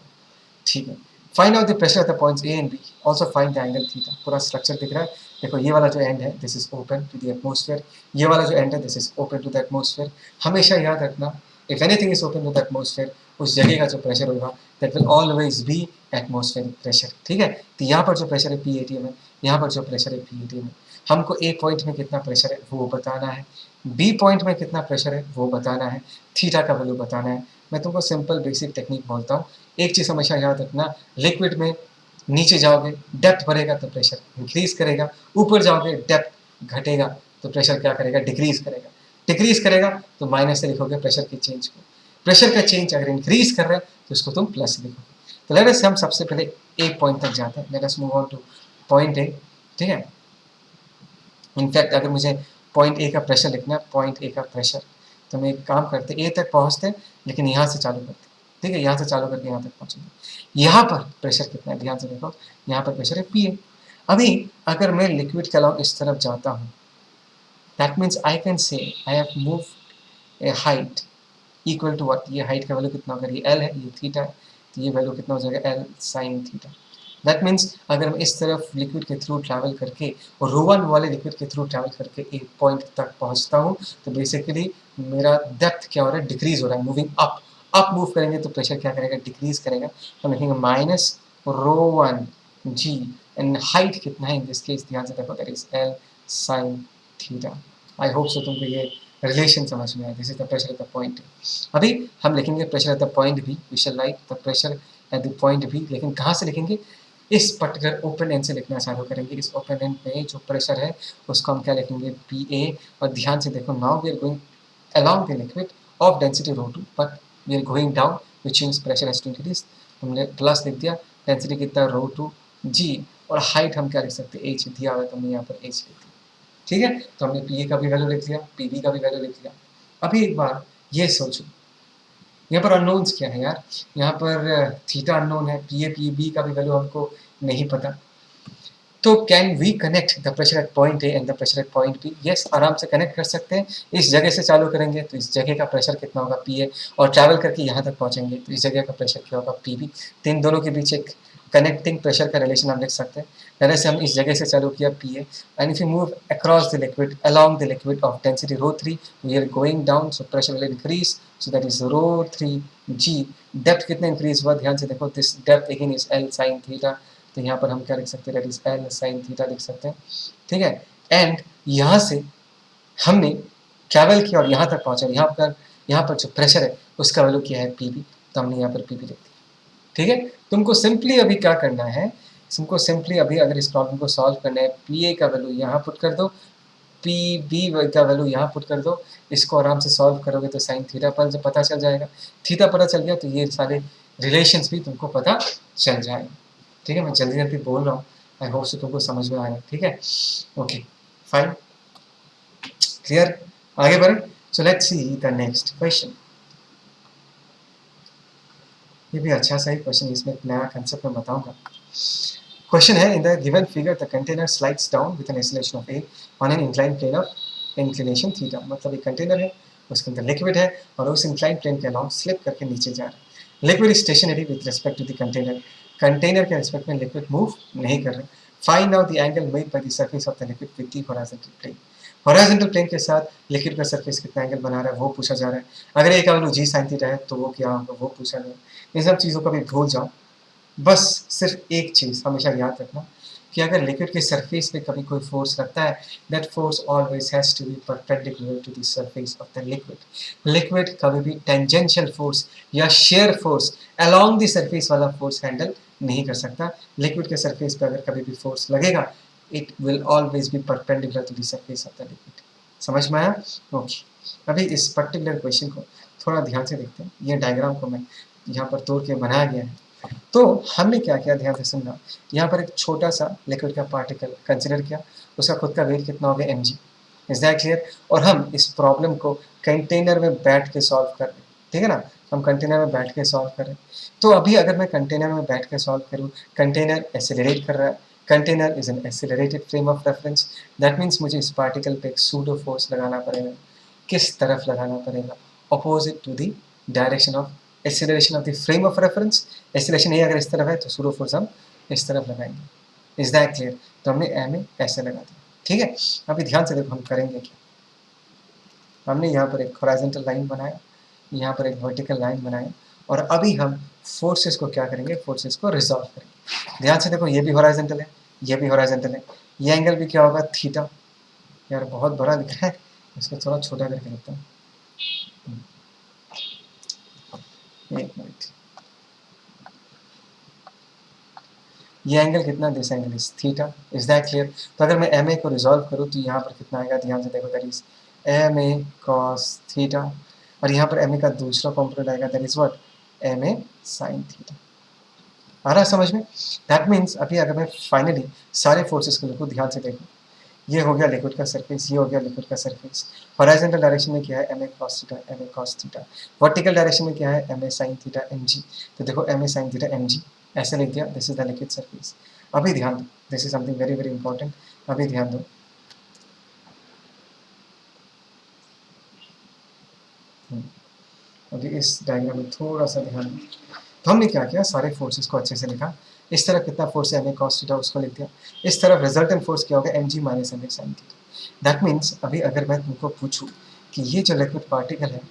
ठीक है। Find out the pressure at the points A and B, also find the angle theta. पूरा स्ट्रक्चर दिख रहा है, देखो ये वाला जो एंड है this is open to the atmosphere, ये वाला जो एंड है this is open to the atmosphere. हमेशा याद रखना, if anything is open to the atmosphere, उस जगह का जो प्रेशर होगा that will always be atmospheric pressure, ठीक है। तो यहाँ पर जो प्रेशर है PATM है, यहाँ पर जो प्रेशर है PATM है। हमको ए पॉइंट में कितना प्रेशर है वो बताना है, बी पॉइंट में कितना प्रेशर है वो बताना है, थीटा का वैल्यू बताना है। मैं तुमको सिंपल बेसिक टेक्निक बोलता हूँ, एक चीज़ हमेशा याद रखना, लिक्विड में नीचे जाओगे डेप्थ बढ़ेगा तो प्रेशर इंक्रीज करेगा, ऊपर जाओगे डेप्थ घटेगा तो प्रेशर क्या करेगा, डिक्रीज करेगा, डिक्रीज करेगा तो माइनस से लिखोगे प्रेशर के चेंज को, प्रेशर का चेंज अगर इंक्रीज कर रहा है तो उसको तुम प्लस लिखोगे। तो लेट अस हम सबसे पहले ए पॉइंट तक जाते हैं, let us move on two point A, ठीक है। इनफैक्ट अगर मुझे पॉइंट ए का प्रेशर लिखना है, पॉइंट ए का प्रेशर, तो हम एक काम करते ए तक पहुंचते हैं लेकिन यहाँ से चालू करते हैं, ठीक है, यहाँ से चालू करके यहाँ तक पहुँचेंगे। यहाँ पर प्रेशर कितना है, ध्यान से देखो, यहाँ पर प्रेशर है PA। अभी अगर मैं लिक्विड के अलावा इस तरफ जाता हूँ, that means I can say I have move a height equal to what, ये हाइट का वैल्यू कितना होगा, ये L है, ये थीटा है, तो ये वैल्यू कितना हो जाएगा, L sin theta. That means अगर मैं इस तरफ लिक्विड के थ्रू ट्रैवल करके और रो1 वाले लिक्विड के थ्रू ट्रैवल करके एक पॉइंट तक पहुंचता हूँ, तो बेसिकली मेरा डेप्थ क्या हो रहा है, डिक्रीज हो रहा है, मूविंग अप मूव करेंगे तो प्रेशर क्या करेगा, डिक्रीज करेगा। तो लिखेंगे माइनस रो1 G एंड हाइट कितना है इन दिस केस, ध्यान से देखो, that is L sin theta. I hope so तुमको ये रिलेशन समझ में आया, this is the pressure at the point. अभी हम लिखेंगे pressure at the point B, we shall write the pressure at the point B, लेकिन कहाँ से लिखेंगे, इस पर्टिकुलर ओपन एंड से लिखना चालू करेंगे। इस ओपन एंड में जो प्रेशर है उसको हम क्या लिखेंगे, PA, और ध्यान से देखो, now we are going along the liquid of density ρ2 but we are going down which means pressure has to increase। हमने प्लस लिख दिया, डेंसिटी कितना ρ2 G, और हाइट हम क्या लिख सकते हैं, H दिया हुआ है तो हमने यहाँ पर H लिख दिया, ठीक है। तो हमने PA का भी वैल्यू लिख दिया, PB का भी वैल्यू लिख दिया। अभी एक बार ये सोचो, यहाँ पर अननोन्स क्या है यार, यहाँ पर थीटा अननोन है, PB का भी वैल्यू हमको नहीं पता, तो can we connect the pressure at point A and the pressure at point B, yes, आराम से कनेक्ट कर सकते हैं। इस जगह से चालू करेंगे तो इस जगह का प्रेशर कितना होगा, PA, और ट्रैवल करके यहाँ तक पहुँचेंगे तो इस जगह का प्रेशर क्या होगा, PB। तो इन दोनों के बीच एक कनेक्टिंग प्रेशर का रिलेशन हम लिख सकते हैं। तरह से हम इस जगह से चालू किया PA, and if you move across the liquid along the liquid of density ρ3 we are going down, so pressure will increase, so that is ρ3 G। Depth कितना इंक्रीज हुआ, ध्यान से देखो, this depth again is L sin theta, तो यहाँ पर हम क्या लिख सकते हैं, that is L sin theta लिख सकते हैं, ठीक है। एंड यहाँ से हमने ट्रैवल किया और यहाँ तक पहुँचा, यहाँ पर जो प्रेशर है उसका वैल्यू क्या है, PB, तो हमने यहाँ पर PB लिख दिया, ठीक है। तुमको सिंपली अभी क्या करना है, तुमको सिंपली अभी अगर इस प्रॉब्लम को सॉल्व करना है, PA का वैल्यू यहाँ पुट कर दो, PB का वैल्यू यहाँ पुट कर दो, इसको आराम से सॉल्व करोगे तो साइन थीटा पर जब पता चल जाएगा, थीटा पता चल गया तो ये सारे रिलेशंस भी तुमको पता चल जाएगा, ठीक है। मैं जल्दी जल्दी बोल रहा हूँ, आई होप से तुमको समझ में आया, ठीक है, ओके फाइन, क्लियर, आगे बढ़े। So let's see the next question. ये भी अच्छा सा ही क्वेश्चन, इसमें एक नया कंसेप्ट मैं बताऊंगा। क्वेश्चन है, in the given figure the container slides down with an acceleration of a on an inclined plane of inclination theta. मतलब एक कंटेनर है, उसके अंदर लिक्विड है और उस इंक्लाइंड प्लेन के अलाउंग स्लिप करके नीचे जा रहा है। Liquid is stationary with respect to the container, container के रिस्पेक्ट में लिक्विड मूव नहीं कर रहा। Find out the angle made by the surface of the liquid with the horizontal plane. Horizontal plane के साथ लिक्विड का सरफेस कितना angle बना रहा है वो पूछा जा रहा है। अगर एक वैल्यू G sin थीटा है तो वो क्या होगा वो पूछा गया। इन सब चीज़ों को भी भूल जाओ, बस सिर्फ एक चीज़ हमेशा याद रखना कि अगर लिक्विड के सरफेस पे कभी कोई फोर्स लगता है, that force always has to be perpendicular to the surface of the liquid. Liquid कभी भी टेंजेंशियल फोर्स या shear force along the surface वाला फोर्स हैंडल नहीं कर सकता। लिक्विड के सरफेस पे अगर कभी भी फोर्स लगेगा, it will always be perpendicular to the surface of the liquid. समझ में आया? ओके, अभी इस पर्टिकुलर क्वेश्चन को थोड़ा ध्यान से देखते हैं। ये डायग्राम को मैं यहाँ पर तोड़ के बनाया गया है। तो हमने क्या किया, ध्यान से सुनना। यहाँ पर एक छोटा सा लिक्विड का पार्टिकल कंसिडर किया, उसका खुद का वेट कितना हो गया mg। Is that clear? और हम इस प्रॉब्लम को कंटेनर में बैठ के सॉल्व कर रहे हैं, ठीक है ना। हम कंटेनर में बैठ के सॉल्व करें, तो अभी अगर मैं कंटेनर में बैठ के सॉल्व करूँ, कंटेनर एक्सेलरेट कर रहा है, container is an accelerated frame of reference. That means मुझे इस पार्टिकल पे एक सूडो फोर्स लगाना पड़ेगा। किस तरफ लगाना पड़ेगा? Opposite to the direction of acceleration of the frame of reference. Acceleration ये अगर इस तरफ है तो सूडो फोर्स हम इस तरफ लगाएंगे। Is that clear? तो हमने एम ए ऐसे लगा दिया, ठीक है। अभी ध्यान से देखो हम करेंगे क्या। हमने यहाँ पर एक हॉरिजॉन्टल लाइन बनाया, यहाँ पर एक वर्टिकल लाइन बनाया, और अभी हम फोर्सेस को क्या करेंगे, फोर्सेस को रिजॉल्व करेंगे। ध्यान से देखो, ये भी हॉरिजॉन्टल है, ये भी हॉरिजॉन्टल है, ये एंगल भी क्या होगा, थीटा। यार बहुत बड़ा दिख रहा है, इसको थोड़ा छोटा करके रखता हूँ, एक मिनट। ये एंगल कितना, this angle is theta. Is that clear? तो अगर मैं एम ए को रिजॉल्व करूँ तो यहाँ पर कितना आएगा, ध्यान से देखो, that is M A cos theta, और यहाँ पर एम ए का दूसरा कॉम्पोनेंट आएगा, that is what, M A sine theta. आ रहा समझ में? दैट मीन्स अभी अगर मैं फाइनली सारे फोर्सेस को लिखूँ, ध्यान से देखो, ये हो गया लिक्विड का सरफेस, ये हो गया लिक्विड का सरफेस। हॉरिजॉन्टल डायरेक्शन में क्या है, M A cos theta, M A cos theta. Vertical direction में क्या है, M A sine theta M G. तो देखो M A sine theta M G ऐसे लिख दिया, this is the liquid surface. अभी ध्यान दो, this is something very very important. अभी ध्यान दो, अभी इस डायग्राम में थोड़ा सा ध्यान दो। तो हमने क्या किया, सारे फोर्सेस को अच्छे से लिखा। इस तरफ कितना फोर्स है, एम ए कॉस थीटा, उसको लिख दिया। इस तरफ रिजल्टेंट फोर्स क्या होगा, M G minus M A sine theta. That means अभी अगर मैं तुमको पूछूं कि ये जो लिक्विड पार्टिकल है,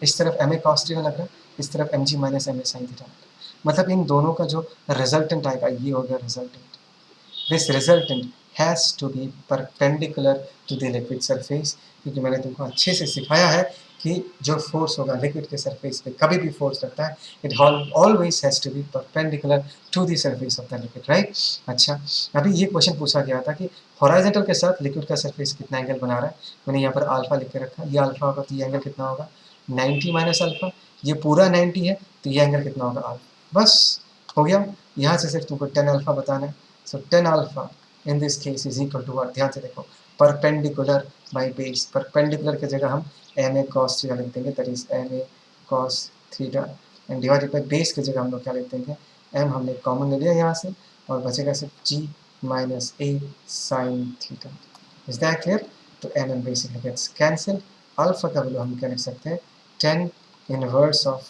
इस तरफ एम ए कॉस थीटा लग रहा है, इस तरफ M G minus M A sine theta लग रहा है, मतलब इन दोनों का जो रिजल्टेंट आएगा, ये हो गया resultant. This resultant has to be perpendicular to the liquid surface, क्योंकि मैंने तुमको अच्छे से सिखाया है कि जो फोर्स होगा लिक्विड के सरफेस पे, कभी भी फोर्स लगता है, it always has to be perpendicular to the surface of the liquid, right. अच्छा, अभी ये क्वेश्चन पूछा गया था कि हॉरिजॉन्टल के साथ लिक्विड का सरफेस कितना एंगल बना रहा है। मैंने यहाँ पर अल्फा लिख के रखा, ये अल्फा होगा तो ये एंगल कितना होगा, 90 माइनस अल्फा। ये पूरा 90 है तो ये एंगल कितना होगा, अल्फा। बस हो गया। यहाँ से सिर्फ तुमको 10 अल्फा बताना है। So 10 alpha in this case is equal to what, ध्यान से देखो, परपेंडिकुलर बाई बेस। परपेंडिकुलर की जगह हम एम ए कॉस थीटा लिख देंगे, that is M A cos theta, and divided by base की जगह हम लोग क्या लिख देंगे, एम हमने कॉमन ले लिया यहाँ से, और बचेगा सिर्फ G minus A sine theta. Is that clear? तो M M basically gets cancel. Alpha का वैल्यू हम क्या लिख सकते हैं, 10 इनवर्स ऑफ,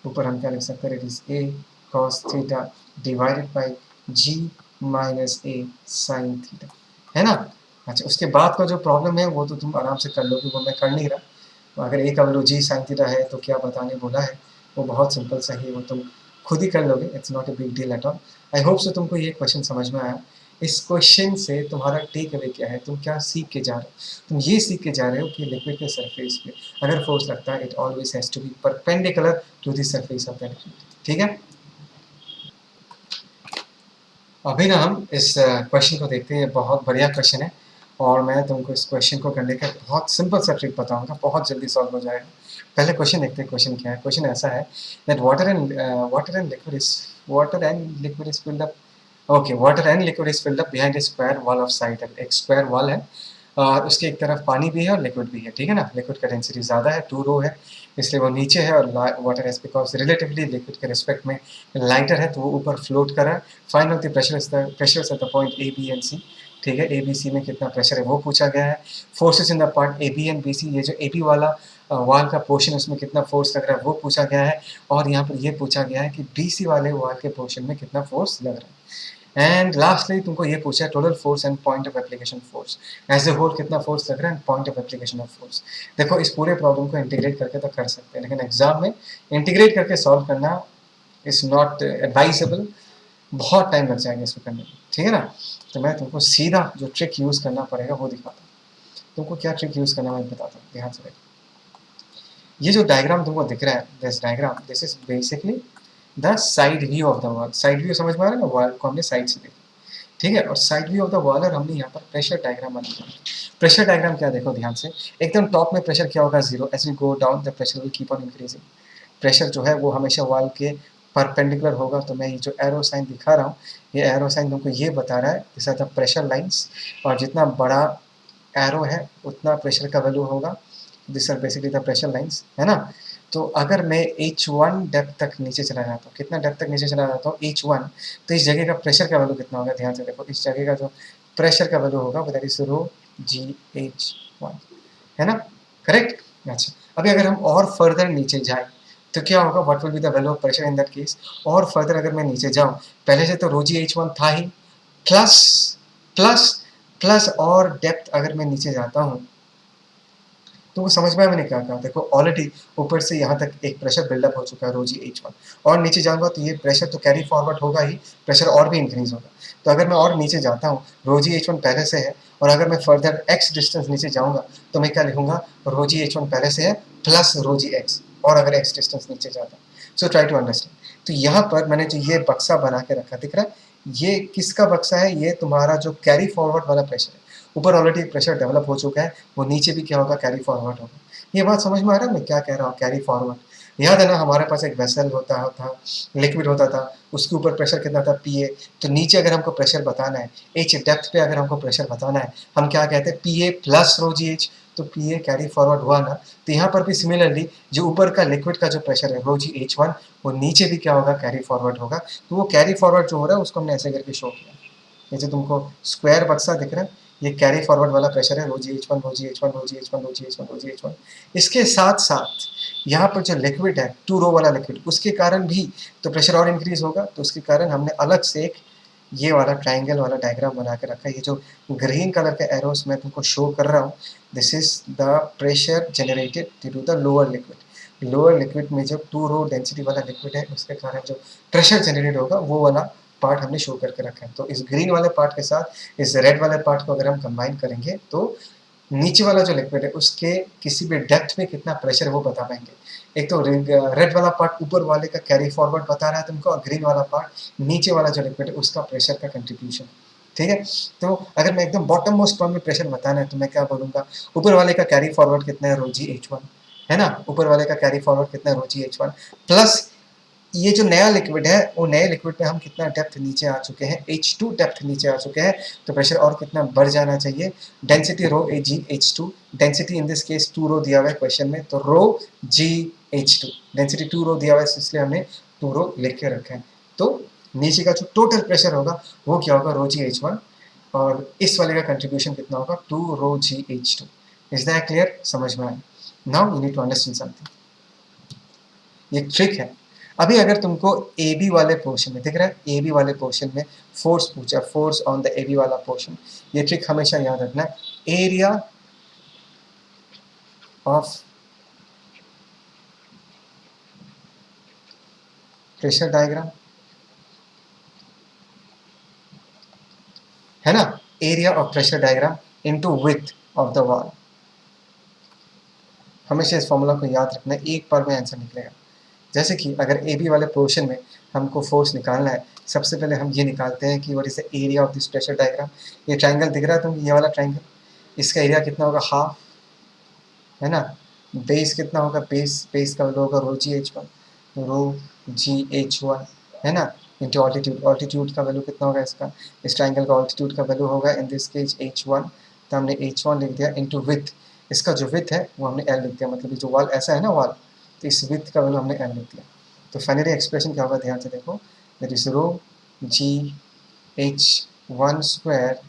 ऊपर हम क्या लिख सकते हैं, it is A cos theta divided by G minus A sine theta, है ना। अच्छा, उसके बाद का जो प्रॉब्लम है वो तो तुम आराम से कर लोगे, वो मैं कर नहीं रहा। तो अगर ए का वैल्यू जी साइन थीटा है तो क्या बताने बोला है, वो बहुत सिंपल सा ही, वो तुम खुद ही कर लोगे, it's not a big deal at all. I hope so तुमको ये क्वेश्चन समझ में आया। इस क्वेश्चन से तुम्हारा टेक अवे क्या है, तुम क्या सीख के जा रहे हो, तुम ये सीख के जा रहे हो कि लिक्विड के सरफेस पे अगर फोर्स लगता है, it always has to be perpendicular to the surface of the liquid, ठीक है। अभी ना हम इस क्वेश्चन को देखते हैं, बहुत बढ़िया क्वेश्चन है, और मैं तुमको इस क्वेश्चन को करने का बहुत सिंपल सा ट्रिक बताऊंगा, बहुत जल्दी सॉल्व हो जाएगा। पहले क्वेश्चन देखते हैं, क्वेश्चन क्या है। क्वेश्चन ऐसा है that water and liquid is filled up, okay, water and liquid is filled up behind a square wall of side. एक स्क्वायर वॉल है और उसके एक तरफ पानी भी है और लिक्विड भी है, ठीक है ना। लिक्विड का डेंसिटी ज़्यादा है, 2 रो है, इसलिए वो नीचे है, और water as because relatively liquid के रिस्पेक्ट में लाइटर है तो वो ऊपर फ्लोट कर रहा है। Find out the pressure at the point A B and C, ठीक है। ए बी सी में कितना प्रेशर है वो पूछा गया है। Forces in the part A B and B C, ये जो ए बी वाला वॉल का पोर्शन उसमें कितना फोर्स लग रहा है वो पूछा गया है, और यहाँ पर ये पूछा गया है कि बी सी वाले वॉल के पोर्शन में कितना फोर्स लग रहा है। एंड लास्टली तुमको ये पूछा है total force and point of application force, as a whole कितना फोर्स लग रहा है and point of application of force. देखो इस पूरे प्रॉब्लम को इंटीग्रेट करके तो कर सकते हैं, लेकिन एग्जाम में इंटीग्रेट करके सॉल्व करना इज नॉट एडवाइजेबल, बहुत टाइम लग जाएगा इसको करने में, ठीक है ना। तो मैं तुमको सीधा जो ट्रिक यूज़ करना पड़ेगा वो दिखाता हूँ। तुमको क्या ट्रिक यूज़ करना मैं बताता हूँ, ध्यान से देखो। ये जो डायग्राम तुमको दिख रहा है, this diagram, this is basically the side view of the wall. Side view समझ में आ रहा है ना, वॉल को हमने साइड से देखा, ठीक है। और side view of the wall, और हमने यहाँ पर प्रेशर डायग्राम बना। प्रेशर डायग्राम क्या, देखो ध्यान से, एकदम टॉप में प्रेशर क्या होगा, 0। As we go down the pressure will keep on increasing. Pressure जो है वो हमेशा वॉल के परपेंडिकुलर होगा। तो मैं ये जो एरो साइन दिखा रहा हूँ, ये एरो साइन तुमको ये बता रहा है this are the pressure lines, और जितना बड़ा एरो है उतना प्रेशर का वैल्यू होगा। This are basically the pressure lines, है ना। तो अगर मैं H1 डेप्थ तक नीचे चला जाता हूँ, कितना डेप्थ तक नीचे चला जाता हूँ, H1, तो इस जगह का प्रेशर का वैल्यू कितना होगा, ध्यान से देखो। इस जगह का जो प्रेशर का वैल्यू होगा वो दैट इज रो GH1, है ना, करेक्ट। अच्छा, अभी अगर हम और फर्दर नीचे जाए तो क्या होगा, what will be the value of pressure in that case. और फर्दर अगर मैं नीचे जाऊँ, पहले से तो रो GH1 था ही, प्लस प्लस प्लस और डेप्थ अगर मैं नीचे जाता हूँ, तो वो समझ में आया मैंने क्या कहा। देखो ऑलरेडी ऊपर से यहाँ तक एक प्रेशर बिल्डअप हो चुका है रो GH1, और नीचे जाऊंगा तो ये प्रेशर तो कैरी फॉरवर्ड होगा ही, प्रेशर और भी इंक्रीज होगा। तो अगर मैं और नीचे जाता हूँ, रो GH1 पहले से है, और अगर मैं फर्दर x डिस्टेंस नीचे जाऊंगा तो मैं क्या लिखूंगा, रो GH1 पहले से है प्लस रो GX, और अगर x डिस्टेंस नीचे जाता। So try to understand. तो यहाँ पर मैंने जो ये बक्सा बना के रखा, दिख रहा है, ये किसका बक्सा है, ये तुम्हारा जो कैरी फॉरवर्ड वाला प्रेशर है। ऊपर ऑलरेडी प्रेशर डेवलप हो चुका है, वो नीचे भी क्या होगा, कैरी फॉरवर्ड होगा। ये बात समझ में आ रहा है मैं क्या कह रहा हूँ, कैरी फॉरवर्ड। याद है ना, हमारे पास एक वेसल होता था, लिक्विड होता था, उसके ऊपर प्रेशर कितना था, PA। तो नीचे अगर हमको प्रेशर बताना है, H डेप्थ पे अगर हमको प्रेशर बताना है, हम क्या कहते हैं, PA प्लस रो GH। तो PA कैरी फॉरवर्ड हुआ ना। तो यहाँ पर भी सिमिलरली जो ऊपर का लिक्विड का जो प्रेशर है रो GH1, वो नीचे भी क्या होगा, कैरी फॉरवर्ड होगा। तो वो कैरी फॉरवर्ड जो हो रहा है उसको हमने ऐसे करके शो किया। ये जो तुमको स्क्वायर बक्सा दिख रहा है, ये कैरी फॉरवर्ड वाला प्रेशर है, रो GH1 रो GH1 रो GH1 रो GH1 रो GH1। इसके साथ साथ यहाँ पर जो लिक्विड है, 2 रो वाला लिक्विड, उसके कारण भी तो प्रेशर और इंक्रीज होगा। तो उसके कारण हमने अलग से एक ये वाला ट्राइंगल वाला डायग्राम बना के रखा है। ये जो ग्रीन कलर का एरोस मैं तुमको शो कर रहा हूँ, this is the pressure generated due to the lower liquid. Lower liquid में जो 2 रो डेंसिटी वाला लिक्विड है, उसके कारण जो प्रेशर जनरेट होगा वो वाला पार्ट हमने शो करके रखा है। तो इस ग्रीन वाले पार्ट के साथ इस रेड वाले पार्ट को अगर हम कंबाइन करेंगे तो नीचे वाला जो लिक्विड है उसके किसी भी डेप्थ में कितना प्रेशर है वो बता पाएंगे। एक तो रेड वाला पार्ट ऊपर वाले का कैरी फॉरवर्ड बता रहा है तुमको, और ग्रीन वाला पार्ट नीचे वाला जो लिक्विड है उसका प्रेशर का कंट्रीब्यूशन, ठीक है। तो अगर मैं एकदम बॉटम मोस्ट पॉइंट में प्रेशर बताना है तो मैं क्या बोलूँगा, ऊपर वाले का कैरी फॉरवर्ड कितना है, रो GH1, है ना। ऊपर वाले का कैरी फॉरवर्ड कितना है, रो GH1, प्लस ये जो नया लिक्विड है, वो नए लिक्विड में हम कितना डेप्थ नीचे आ चुके हैं, H2 डेप्थ नीचे आ चुके हैं। तो प्रेशर और कितना बढ़ जाना चाहिए, density rho GH2, density in this case 2 रो दिया हुआ है क्वेश्चन में, तो रो GH2, डेंसिटी 2 रो दिया हुआ है इसलिए हमने 2 रो लिख के रखा है। तो नीचे का जो टोटल प्रेशर होगा वो क्या होगा, रो GH1, और इस वाले का कंट्रीब्यूशन कितना होगा, 2 रो GH2। इज दैट क्लियर, समझ में आया। Now you need to understand something, ये ट्रिक है। अभी अगर तुमको AB वाले पोर्शन में दिख रहा है, AB वाले पोर्शन में फोर्स पूछा, फोर्स ऑन द AB वाला पोर्शन, ये ट्रिक हमेशा याद रखना है। एरिया ऑफ प्रेशर डायग्राम, है ना, area of pressure diagram into width of the wall. हमेशा इस फॉर्मूला को याद रखना है, एक बार में आंसर निकलेगा। जैसे कि अगर AB वाले पोर्शन में हमको फोर्स निकालना है, सबसे पहले हम ये निकालते हैं कि what is the area of this pressure diagram. ये ट्राइंगल दिख रहा है तुमको, ये वाला ट्राइंगल, इसका एरिया कितना होगा, हाफ, है ना। बेस कितना होगा, बेस का वैल्यू होगा रो GH1, रो GH1, है ना, इंटू ऑल्टीट्यूड। ऑल्टीट्यूड का वैल्यू कितना होगा इसका, इस ट्राइंगल का ऑल्टीट्यूड का वैल्यू होगा इन दिस केस H1, तो हमने H1 लिख दिया, इंटू विथ, इसका जो विथ है वो हमने L लिख दिया, मतलब ये जो वॉल ऐसा है ना वॉल, तो इस विथ का वैल्यू हमने L लिख दिया। तो फाइनली एक्सप्रेशन क्या होगा, ध्यान से देखो, that is rho GH1 square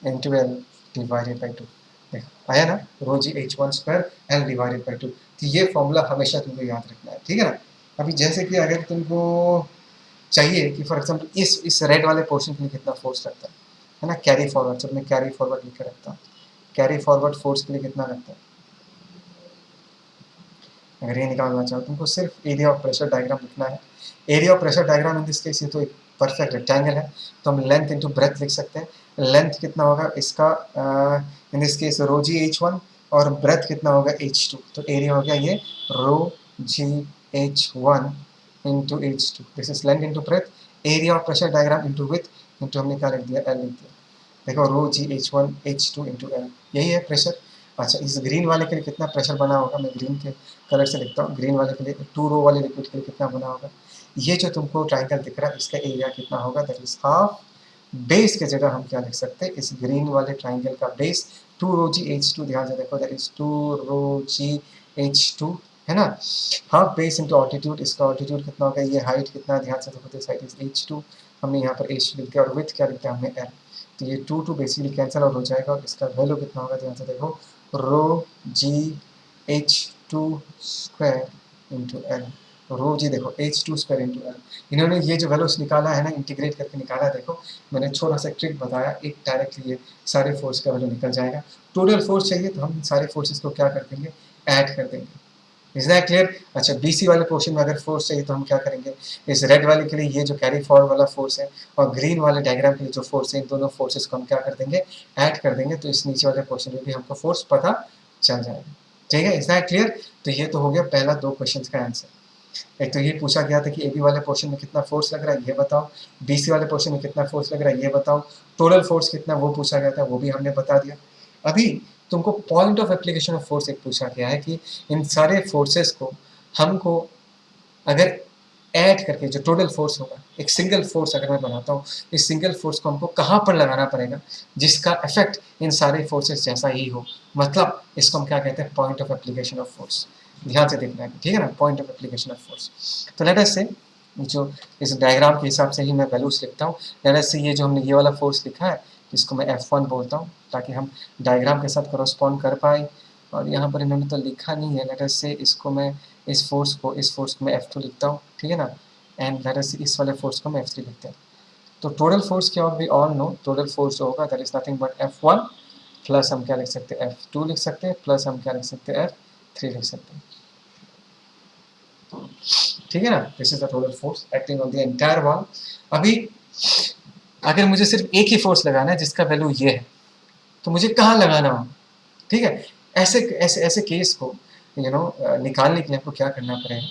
into L divided by 2। देखो आया ना, rho GH1 square L divided by 2। तो ये फॉर्मूला हमेशा तुमको याद रखना है, ठीक है ना। अभी जैसे कि अगर तुमको चाहिए कि फॉर एग्जाम्पल इस रेड वाले पोर्शन के लिए कितना फोर्स लगता है ना, कैरी फॉरवर्ड, जब मैं कैरी फॉरवर्ड लिख के रखता हूँ, कैरी फॉरवर्ड फोर्स के लिए कितना लगता है, अगर ये निकालना चाहो तुमको सिर्फ एरिया ऑफ प्रेशर डायग्राम लिखना है। Area of pressure diagram in this case ये तो परफेक्ट रेक्टेंगल है, तो हम लेंथ इंटू ब्रेथ लिख सकते हैं। लेंथ कितना होगा इसका, इन this case row g H1, और ब्रेथ कितना होगा H2, तो एरिया हो गया ये रो g H1 into H2, this is length into breath, area of pressure diagram into with, into हमने क्या लिख दिया, एल लिख दिया। देखो rho g H1 H2 into L, यही है प्रेशर। अच्छा, इस ग्रीन वाले के लिए कितना प्रेशर बना होगा, मैं ग्रीन के कलर से लिखता हूँ। ग्रीन वाले के लिए 2 रो वाले लिक्विड के लिए कितना बना होगा, ये जो तुमको ट्राइंगल दिख रहा है इसका एरिया कितना होगा, दैट इज हाफ। बेस की जगह हम क्या लिख सकते हैं, इस ग्रीन वाले ट्राइंगल का बेस 2 रो जी H2, ध्यान से देखो, that is 2 row ji H2, है ना। हाफ बेस इंटू ऑल्टीट्यूड, इसका ऑल्टीट्यूड कितना होगा, ये हाइट कितना, ध्यान से देखो, दिस हाइट इज H2, हमने यहाँ पर H2 लिख दिया, और विथ क्या लिखते हैं हमने L, तो ये 2 बेसिकली कैंसिल आउट हो जाएगा, और इसका वैल्यू कितना होगा, ध्यान से देखो, रो जी H2 स्क्वायर इंटू एल, रो जी देखो H2 स्क्वायर इंटू एल। इन्होंने ये जो वैल्यूज निकाला है ना, इंटीग्रेट करके निकाला, देखो मैंने छोटा सा ट्रिक बताया, एक डायरेक्टली ये सारे फोर्स का वैल्यू निकल जाएगा। टोटल फोर्स चाहिए तो हम सारे फोर्सेस को क्या कर देंगे, ऐड कर देंगे। Is that clear. अच्छा, बीसी वाले पोर्शन में अगर फोर्स चाहिए तो हम क्या करेंगे, इस रेड वाले के लिए ये जो कैरी फॉरवर्ड वाला फोर्स है, और ग्रीन वाले डायग्राम के लिए जो फोर्स है, इन दोनों फोर्सेस को हम क्या कर देंगे, ऐड कर देंगे, तो इस नीचे वाले पोर्शन में भी हमको फोर्स पता चल जाएगा। ठीक है, इज दैट क्लियर। तो ये तो हो गया पहला 2 क्वेश्चन का आंसर। एक तो ये पूछा गया था कि एबी वाले पोर्शन में कितना फोर्स लग रहा है, ये बताओ। बीसी वाले पोर्शन में कितना फोर्स लग रहा है, ये बताओ। टोटल फोर्स कितना, वो पूछा गया था, वो भी हमने बता दिया। अभी तुमको point of application of force एक पूछा गया है कि इन सारे फोर्सेस को हमको अगर ऐड करके जो टोटल फोर्स होगा, एक सिंगल फोर्स अगर मैं बनाता हूँ, इस सिंगल फोर्स को हमको कहाँ पर लगाना पड़ेगा जिसका इफेक्ट इन सारे फोर्सेस जैसा ही हो, मतलब इसको हम क्या कहते हैं, point of application of force. ध्यान से देखना है, ठीक है ना, point of application of force. तो लेट अस से जो इस डायग्राम के हिसाब से ही मैं वैल्यूज लिखता हूँ। लेट अस से ये जो हमने ये वाला फोर्स लिखा है, इसको मैं F1 बोलता हूँ, ताकि हम डायग्राम के साथ करस्पॉन्ड कर पाए। और यहाँ पर इन्होंने तो लिखा नहीं है, लेट अस से इसको मैं इस फोर्स को मैं F2 लिखता हूँ, ठीक है ना। एंड लेट अस से इस वाले फोर्स को मैं F3 लिखते हैं। तो टोटल फोर्स क्या होगा, we all know total force होगा, that is nothing but F1 plus हम क्या लिख सकते हैं, F2 लिख सकते हैं, प्लस हम क्या लिख सकते हैं, F3 लिख सकते हैं। ठीक है ना, this is the total force acting on the entire wall. अभी अगर मुझे सिर्फ एक ही फोर्स लगाना है जिसका वैल्यू ये है, तो मुझे कहाँ लगाना हो, ठीक है। ऐसे ऐसे ऐसे केस को निकालने के लिए आपको क्या करना पड़ेगा,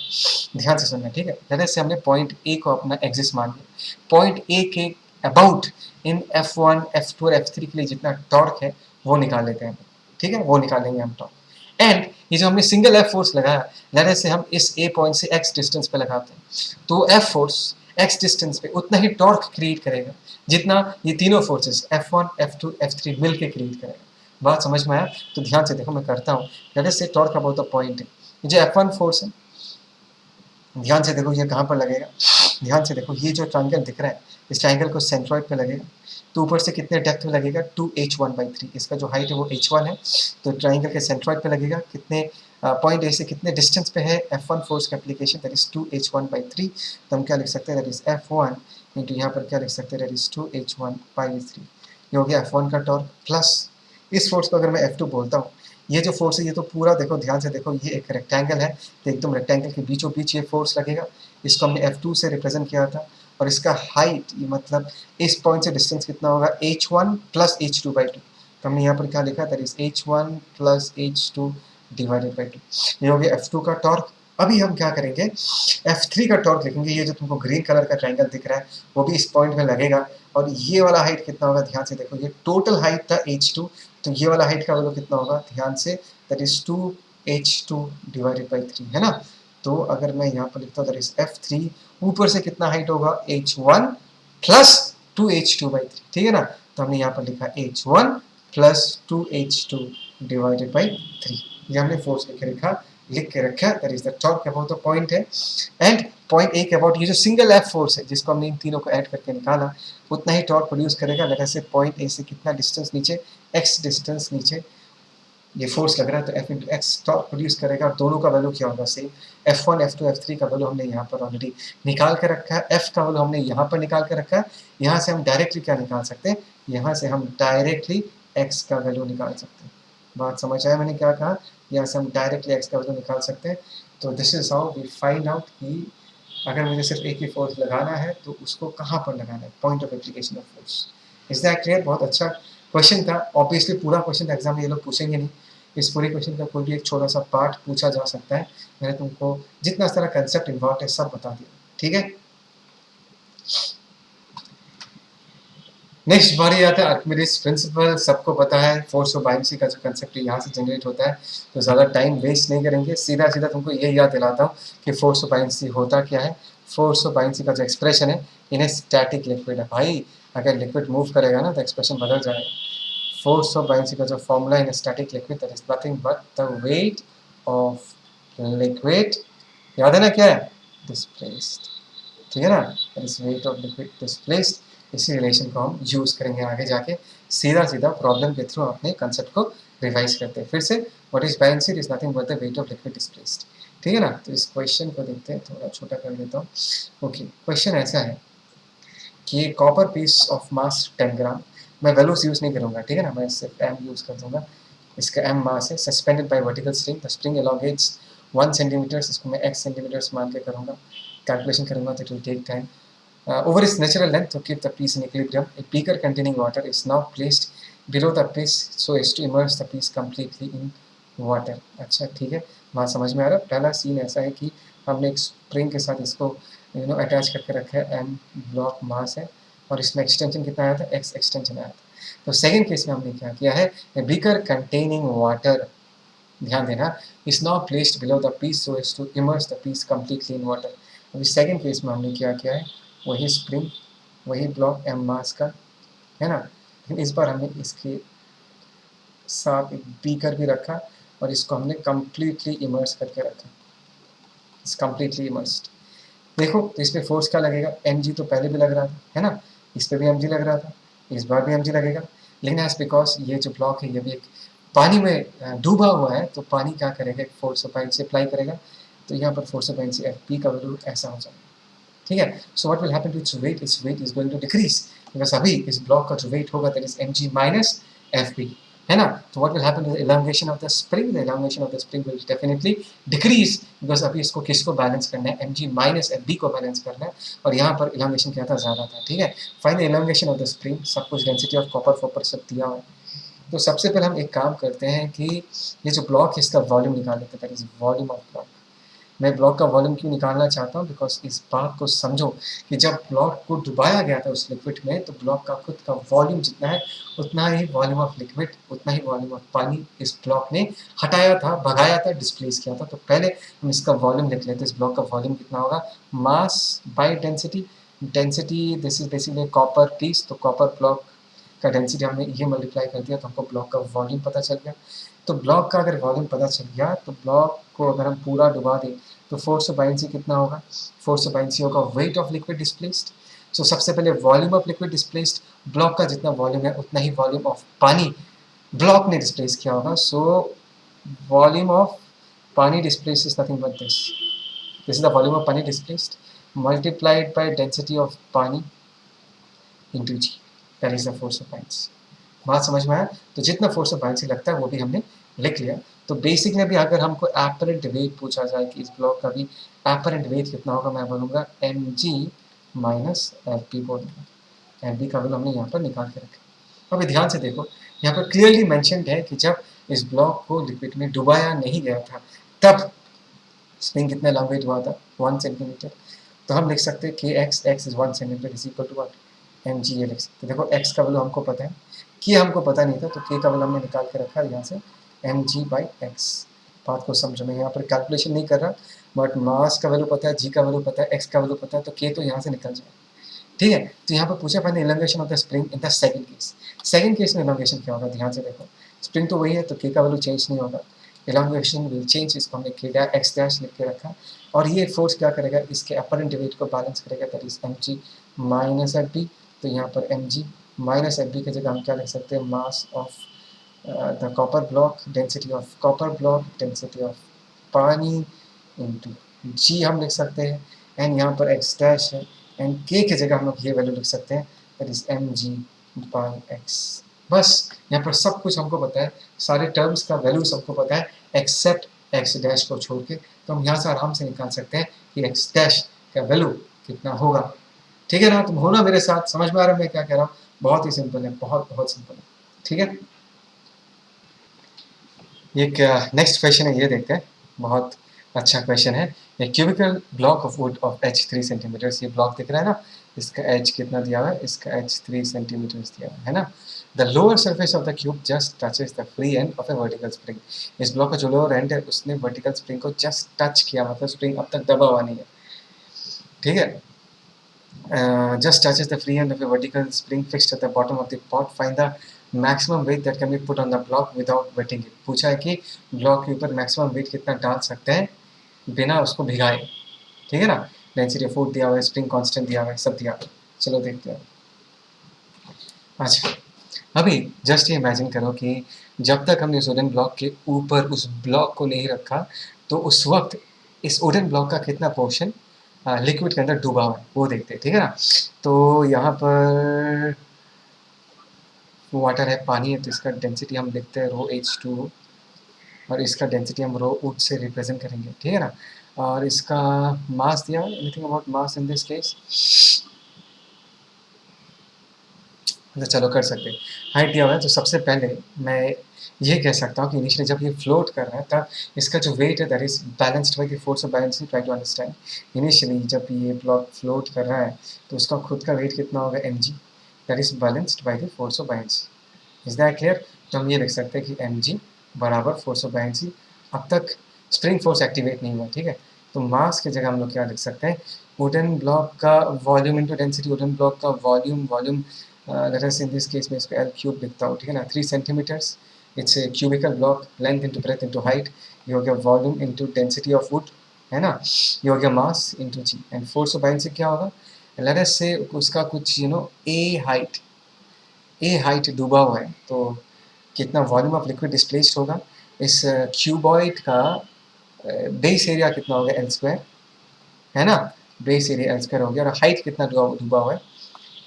ध्यान से सुनना, ठीक है। जैसे से हमने पॉइंट ए को अपना एक्सिस मान लिया, पॉइंट ए के अबाउट इन F1 F2 और F3 के लिए जितना टॉर्क है वो निकाल लेते हैं, ठीक है, वो निकालेंगे हम टॉर्क। एंड ये जो हमने सिंगल F फोर्स लगाया, लेट अस से हम इस A पॉइंट से X डिस्टेंस पे लगाते हैं, तो F फोर्स X डिस्टेंस पे उतना ही टॉर्क क्रिएट करेगा जितना ये तीनों फोर्सेस F1 F2 F3 मिल के क्रिएट करेगा। बात समझ में आया, तो ध्यान से देखो मैं करता हूँ। लेट अस से टॉर्क अबाउट द पॉइंट है, ये जो F1 फोर्स है, ध्यान से देखो ये कहाँ पर लगेगा, ध्यान से देखो ये जो ट्रायंगल दिख रहा है, इस ट्रायंगल को सेंट्रॉइड पे लगेगा, तो ऊपर से कितने डेप्थ में लगेगा, 2h1/3, इसका जो हाइट है वो h1 है, तो ट्रायंगल के सेंट्रॉइड पे लगेगा, कितने पॉइंट ए से कितने डिस्टेंस पे है F1 फोर्स का एप्लीकेशन, दैट इज 2h1/3, तो हम क्या लिख सकते हैं, दैट इज F1 इंटू यहाँ पर क्या लिख सकते हैं, दैट इज 2h1/3। ये हो गया F1 का टॉर्क, प्लस इस फोर्स को अगर मैं F2 बोलता हूँ, ये जो फोर्स है ये तो पूरा देखो, ध्यान से देखो, ये एक रेक्टेंगल है, तो एकदम रेक्टेंगल के बीचों बीच ये फोर्स लगेगा, इसको हमने F2 से रिप्रेजेंट किया था, और इसका हाइट मतलब इस पॉइंट से डिस्टेंस कितना होगा, h1 प्लस h2/2, तो हमने यहाँ पर क्या लिखा, that is h1 plus h2 divided by 2, ये हो गया F2 का टॉर्क। अभी हम क्या करेंगे, F3 का टॉर्क लिखेंगे, ये जो तुमको ग्रीन कलर का ट्रायंगल दिख रहा है वो भी इस पॉइंट में लगेगा, और ये वाला हाइट कितना होगा, ध्यान से देखो, ये टोटल हाइट था h2, तो ये वाला हाइट का वैल्यू कितना होगा, ध्यान से, that is 2h2 divided by 3, है ना। तो अगर मैं यहाँ पर लिखता हूँ, दैट इज F3, ऊपर से कितना हाइट होगा, h1 प्लस 2h2/3, ठीक है ना, तो हमने यहाँ पर लिखा h1 plus 2h2 divided by 3, ये हमने फोर्स लिख के रखा, दैट is the torque about the point है। एंड पॉइंट ए के अबाउट ये जो सिंगल F फोर्स है जिसको हमने इन तीनों को ऐड करके निकाला, उतना ही टॉर्क प्रोड्यूस करेगा। लेट अस से पॉइंट ए से कितना डिस्टेंस नीचे, x डिस्टेंस नीचे ये फोर्स लग रहा है, तो F into x torque produce करेगा, और दोनों का वैल्यू क्या होगा, सेम। F1 F2 F3 का वैल्यू हमने यहाँ पर ऑलरेडी निकाल कर रखा है, F का वैल्यू हमने यहाँ पर निकाल कर रखा है। यहाँ से हम डायरेक्टली क्या निकाल सकते हैं, यहाँ से हम डायरेक्टली x का वैल्यू निकाल सकते हैं। बात समझ आया मैंने क्या कहा, यहाँ से हम डायरेक्टली x का वैल्यू निकाल सकते हैं। तो this is how we find out कि अगर मुझे सिर्फ एक ही फोर्स लगाना है तो उसको कहाँ पर लगाना है, point of application of force. Is that clear? बहुत अच्छा क्वेश्चन था। ऑब्वियसली पूरा क्वेश्चन एग्जाम में ये लोग पूछेंगे नहीं, इस पूरे क्वेश्चन का कोई भी एक छोटा सा पार्ट पूछा जा सकता है। मैंने तुमको जितना सारा कंसेप्ट इन्वॉल्व है सब बता दिया, ठीक है। नेक्स्ट बारी आता है आर्किमिडीज प्रिंसिपल। सबको पता है फोर्स ऑफ बायनेंसी का जो कंसेप्ट है यहाँ से जनरेट होता है, तो ज़्यादा टाइम वेस्ट नहीं करेंगे, सीधा सीधा तुमको ये याद दिलाता हूँ कि फोर्स ऑफ बायनेंसी होता क्या है। फोर्स ऑफ बायनेंसी का जो एक्सप्रेशन है इन स्टैटिक लिक्विड है भाई, अगर लिक्विड मूव करेगा ना तो एक्सप्रेशन बदल जाएगा। फोर्स ऑफ बायनेंसी का जो formula in static liquid that is nothing but the weight of liquid, याद है ना क्या है, डिस्प्लेस्ड, ठीक है ना, that is wait of liquid displaced. इसी रिलेशन को हम यूज़ करेंगे आगे जाके, सीधा सीधा प्रॉब्लम के थ्रू अपने कंसेप्ट को रिवाइज करते हैं। फिर से what is buoyancy, is nothing but the weight of liquid displaced, ठीक है ना। तो इस क्वेश्चन को देखते हैं, थोड़ा छोटा कर देता हूँ। ओके, क्वेश्चन ऐसा है कि कॉपर पीस ऑफ मास 10 ग्राम, मैं वैल्यूज यूज़ नहीं करूँगा, ठीक है ना, मैं सिर्फ एम यूज़ कर दूँगा। इसका एम मास है, suspended by vertical spring, the spring elongates 1 centimetre, इसको मैं x सेंटीमीटर्स मान के करूँगा, कैलकुलेशन करूँगा तो it will take time. Over its natural length to keep the piece in equilibrium, a beaker containing water is now placed below the piece so as to immerse the piece completely in water. अच्छा ठीक है, बात समझ में आ रहा है। पहला scene ऐसा है कि हमने एक स्प्रिंग के साथ इसको अटैच करके रखा है, m ब्लॉक मास है और इसमें एक्सटेंशन कितना आया था, x एक्सटेंशन आया था। तो सेकेंड केस में हमने क्या किया है, बीकर कंटेनिंग वाटर, ध्यान देना, is now placed below the piece so as to immerse the piece completely in water. अभी सेकेंड केस में हमने क्या किया है, वही स्प्रिंग, वही ब्लॉक एम मास का, है ना, लेकिन इस बार हमने इसके साथ एक बीकर भी रखा और इसको हमने कम्प्लीटली इमर्स करके रखा, इट्स कम्प्लीटली इमर्स्ड। देखो तो इस पर फोर्स क्या लगेगा, एम जी तो पहले भी लग रहा था, है ना, इस पर भी एम जी लग रहा था, इस बार भी एम जी लगेगा, लेकिन एज बिकॉज ये जो ब्लॉक है ये भी एक पानी में डूबा हुआ है, तो पानी क्या करेगा, एक फोर्स ऑफ बायनेंसी अप्लाई करेगा, तो यहाँ पर force of buoyancy F P का वैल्यू ऐसा हो जाएगा, ठीक है। So what will happen to its weight is going to decrease, because अभी इस ब्लॉक का जो वेट होगा that is mg minus fp, है ना। So what will happen to the elongation of the spring, the elongation of the spring will definitely decrease, because अभी इसको किसको बैलेंस करना है, mg माइनस fb को बैलेंस करना है, और यहाँ पर elongation क्या था, ज़्यादा था, ठीक है। Find the elongation of the spring, सब कुछ डेंसिटी ऑफ कॉपर फोपर सब दिया हुआ है। तो सबसे पहले हम एक काम करते हैं कि ये जो ब्लॉक है इसका वॉल्यूम निकाल लेते हैं, that is volume of block. मैं ब्लॉक का वॉल्यूम क्यों निकालना चाहता हूँ, बिकॉज इस बात को समझो कि जब ब्लॉक को डुबाया गया था उस लिक्विड में, तो ब्लॉक का खुद का वॉल्यूम जितना है उतना ही वॉल्यूम ऑफ लिक्विड, उतना ही वॉल्यूम ऑफ पानी इस ब्लॉक ने हटाया था, भगाया था, डिस्प्लेस किया था। तो पहले हम इसका वॉल्यूम लिख लेते हैं, इस ब्लॉक का वॉल्यूम कितना होगा, mass by density, density this is basically copper piece, तो कॉपर ब्लॉक का डेंसिटी हमने ये मल्टीप्लाई कर दिया तो हमको ब्लॉक का वॉल्यूम पता चल गया। तो ब्लॉक का अगर वॉल्यूम पता चल गया तो ब्लॉक को अगर हम पूरा डुबा दें तो फोर्स ऑफ बायनेंसी कितना होगा, फोर्स ऑफ बायनेंसी होगा weight of liquid displaced. So सबसे पहले volume of liquid displaced, block का जितना वॉल्यूम है उतना ही वॉल्यूम ऑफ पानी ब्लॉक ने डिस्प्लेस किया होगा। सो वॉल्यूम ऑफ पानी displace is nothing but this, this is the volume of पानी displaced multiplied by density of पानी into G, that is the force of buoyancy. बात समझ में आया? तो जितना फोर्स ऑफ बायनेंसी लगता है वो भी हमने लिख लिया। तो बेसिकली अभी अगर हमको एपरेंट वेट पूछा जाए कि इस ब्लॉक का भी एपरेंट वेट कितना होगा, मैं बोलूँगा mg माइनस एफ पी बोलूँगा। एफ पी का वैल्यू हमने यहाँ पर निकाल के रखा। अभी ध्यान से देखो, यहाँ पर क्लियरली मैंशनड है कि जब इस ब्लॉक को लिक्विड में डुबाया नहीं गया था तब स्प्रिंग कितना लॉन्ग हुआ था, 1 सेंटीमीटर। तो हम लिख सकते हैं कि x is 1 centimetre is equal to what, mg ये लिख सकते। देखो x का वैल्यू हमको पता है, k हमको पता नहीं था, तो k का वैल्यू हमने निकाल के रखा यहाँ से mg बाई x। बात को समझो, मैं यहाँ पर कैलकुलेशन नहीं कर रहा, बट मास का वैल्यू पता है, g का वैल्यू पता है, x का वैल्यू पता है, तो k तो यहाँ से निकल जाए, ठीक है। तो यहाँ पर पूछा मैंने elongation of the spring in the second case. Second case में elongation क्या होगा, ध्यान से देखो, स्प्रिंग तो वही है तो k का वैल्यू चेंज नहीं होगा, elongation विल चेंज, इसको हमने k x डैश लिख के रखा, और ये फोर्स क्या करेगा, इसके अपरेंट वेट को बैलेंस करेगा, that is mg minus F B. तो यहाँ पर mg माइनस एफ बी की जगह हम क्या लिख सकते हैं, mass of the copper block, density of copper block, density of पानी इंटू जी हम लिख सकते हैं, एंड यहाँ पर x डैश है, एंड k की जगह हम लोग ये वैल्यू लिख सकते हैं, that is mg by x। बस यहाँ पर सब कुछ हमको पता है, सारे टर्म्स का वैल्यूज हमको पता है एक्सेप्ट x डैश को छोड़ के। तो हम यहाँ से आराम से निकाल सकते हैं कि x डैश का वैल्यू कितना होगा। ठीक है ना, तुम हो ना मेरे साथ, समझ में आ रहा है मैं क्या कह रहा हूँ। बहुत ही सिंपल है, बहुत बहुत सिंपल है। ठीक है, एक नेक्स्ट क्वेश्चन है, ये देखते हैं। बहुत अच्छा क्वेश्चन है। A cubical block of wood of H 3 centimetres, ये ब्लॉक दिख रहा है ना, इसका एच कितना दिया हुआ है, इसका एच 3 सेंटीमीटर्स दिया हुआ है ना। The lower surface of the cube just touches the free end of A vertical spring. इस ब्लॉक का जो लोअर एंड है उसने वर्टिकल स्प्रिंग को जस्ट टच किया, मतलब स्प्रिंग अब तक दबा हुआ नहीं है। ठीक है, just touches the free end of a vertical spring fixed at the bottom of the pot. Find the maximum weight that can be put on the block without wetting it. पूछा है कि ब्लॉक के ऊपर maximum weight कितना डाल सकते हैं बिना उसको भिगाए। ठीक है ना, डेंसिटी ऑफ वुड दिया हुआ है, स्प्रिंग कांस्टेंट दिया हुआ है, सब दिया हुआ है। चलो देखते हैं। अच्छा, अभी जस्ट ये इमेजिन करो कि जब तक हमने उस वुडन ब्लॉक के ऊपर उस ब्लॉक को नहीं रखा, तो उस वक्त इस वुडन ब्लॉक का कितना पोर्शन लिक्विड के अंदर डूबा हुआ है, वो देखते हैं। ठीक है ना, तो यहाँ पर वाटर है, पानी है, तो इसका डेंसिटी हम लिखते हैं रो H2, और इसका डेंसिटी हम रो वुड से रिप्रेजेंट करेंगे। ठीक है ना, और इसका मास दिया है, anything about mass in this case, तो चलो कर सकते हैं। हाइट दिया हुआ है, तो सबसे पहले मैं ये कह सकता हूँ कि इनिशियली जब ये फ्लोट कर रहा है तब इसका जो वेट है that is balanced by the force of buoyancy. Try to understand, initially जब ये ब्लॉक फ्लोट कर रहा है तो उसका खुद का वेट कितना होगा, mg, that is balanced by the force of buoyancy. Is that clear? तो हम ये लिख सकते हैं कि mg बराबर फोर्स ऑफ बायन्सी। अब तक स्प्रिंग फोर्स एक्टिवेट नहीं हुआ। ठीक है, तो मास की जगह हम लोग क्या लिख सकते हैं, वुडन ब्लॉक का volume into density, wooden block का volume let us in this case मैं इसको L क्यूब लिखता हूँ। ठीक है ना, 3 centimetres, it's a cubical block, length into breadth into height, ये हो गया volume into density of wood, है ना, ये हो गया mass into G, and force of buoyancy से क्या होगा, लेट अस से उसका कुछ ए हाइट डूबा हुआ है, तो कितना वॉल्यूम ऑफ लिक्विड डिस्प्लेस्ड होगा, इस क्यूबॉइड का बेस एरिया कितना होगा एल स्क्वायर, है ना, बेस एरिया एल स्क्वायर हो गया, और हाइट कितना डूबा हुआ है,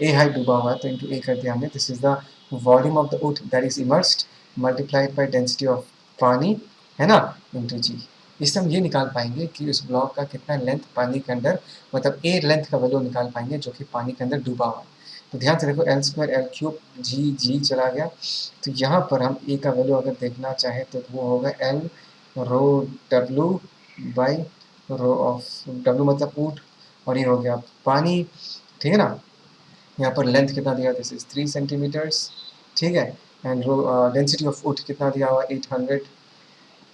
ए हाइट डूबा हुआ है, तो इंटू ए कर दिया हमने। This is the volume of the wood that is immersed multiplied by density of पानी, है ना, इंटू जी। इससे हम ये निकाल पाएंगे कि उस ब्लॉक का कितना लेंथ पानी के अंदर, मतलब ए लेंथ का वैल्यू निकाल पाएंगे जो कि पानी के अंदर डूबा हुआ है। तो ध्यान से देखो, एल स्क्वायर एल क्यूब जी चला गया, तो यहाँ पर हम ए का वैल्यू अगर देखना चाहें तो वो होगा L rho W by rho of W मतलब वुड, और ये हो गया पानी। ठीक है ना, यहाँ पर लेंथ कितना दिया, दिस इज 3 सेंटीमीटर्स। ठीक है, एंड डेंसिटी ऑफ वुड कितना दिया हुआ 800,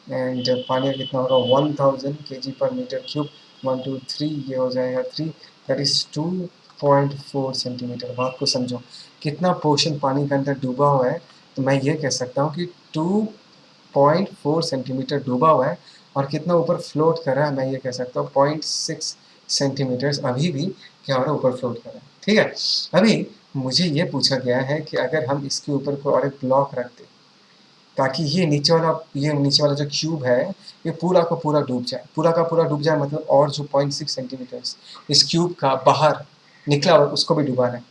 एंड पानी का कितना होगा 1000 kg पर मीटर क्यूब, 1 2 3 ये हो जाएगा 3, दैट इज 2.4 सेंटीमीटर। बात को समझो, कितना पोर्शन पानी के अंदर डूबा हुआ है, तो मैं ये कह सकता हूँ कि 2.4 सेंटीमीटर डूबा हुआ है, और कितना ऊपर फ्लोट कर रहा है, मैं ये कह सकता हूँ 0.6 सेंटीमीटर्स अभी भी क्या हो रहा है, ऊपर फ्लोट कर रहा है। ठीक है, अभी मुझे ये पूछा गया है कि अगर हम इसके ऊपर कोई और एक ब्लॉक रखते ताकि ये नीचे वाला जो क्यूब है ये पूरा का पूरा डूब जाए, पूरा का पूरा डूब जाए, मतलब और जो 0.6 सेंटीमीटर्स इस क्यूब का बाहर निकला हुआ उसको भी डुबाना है।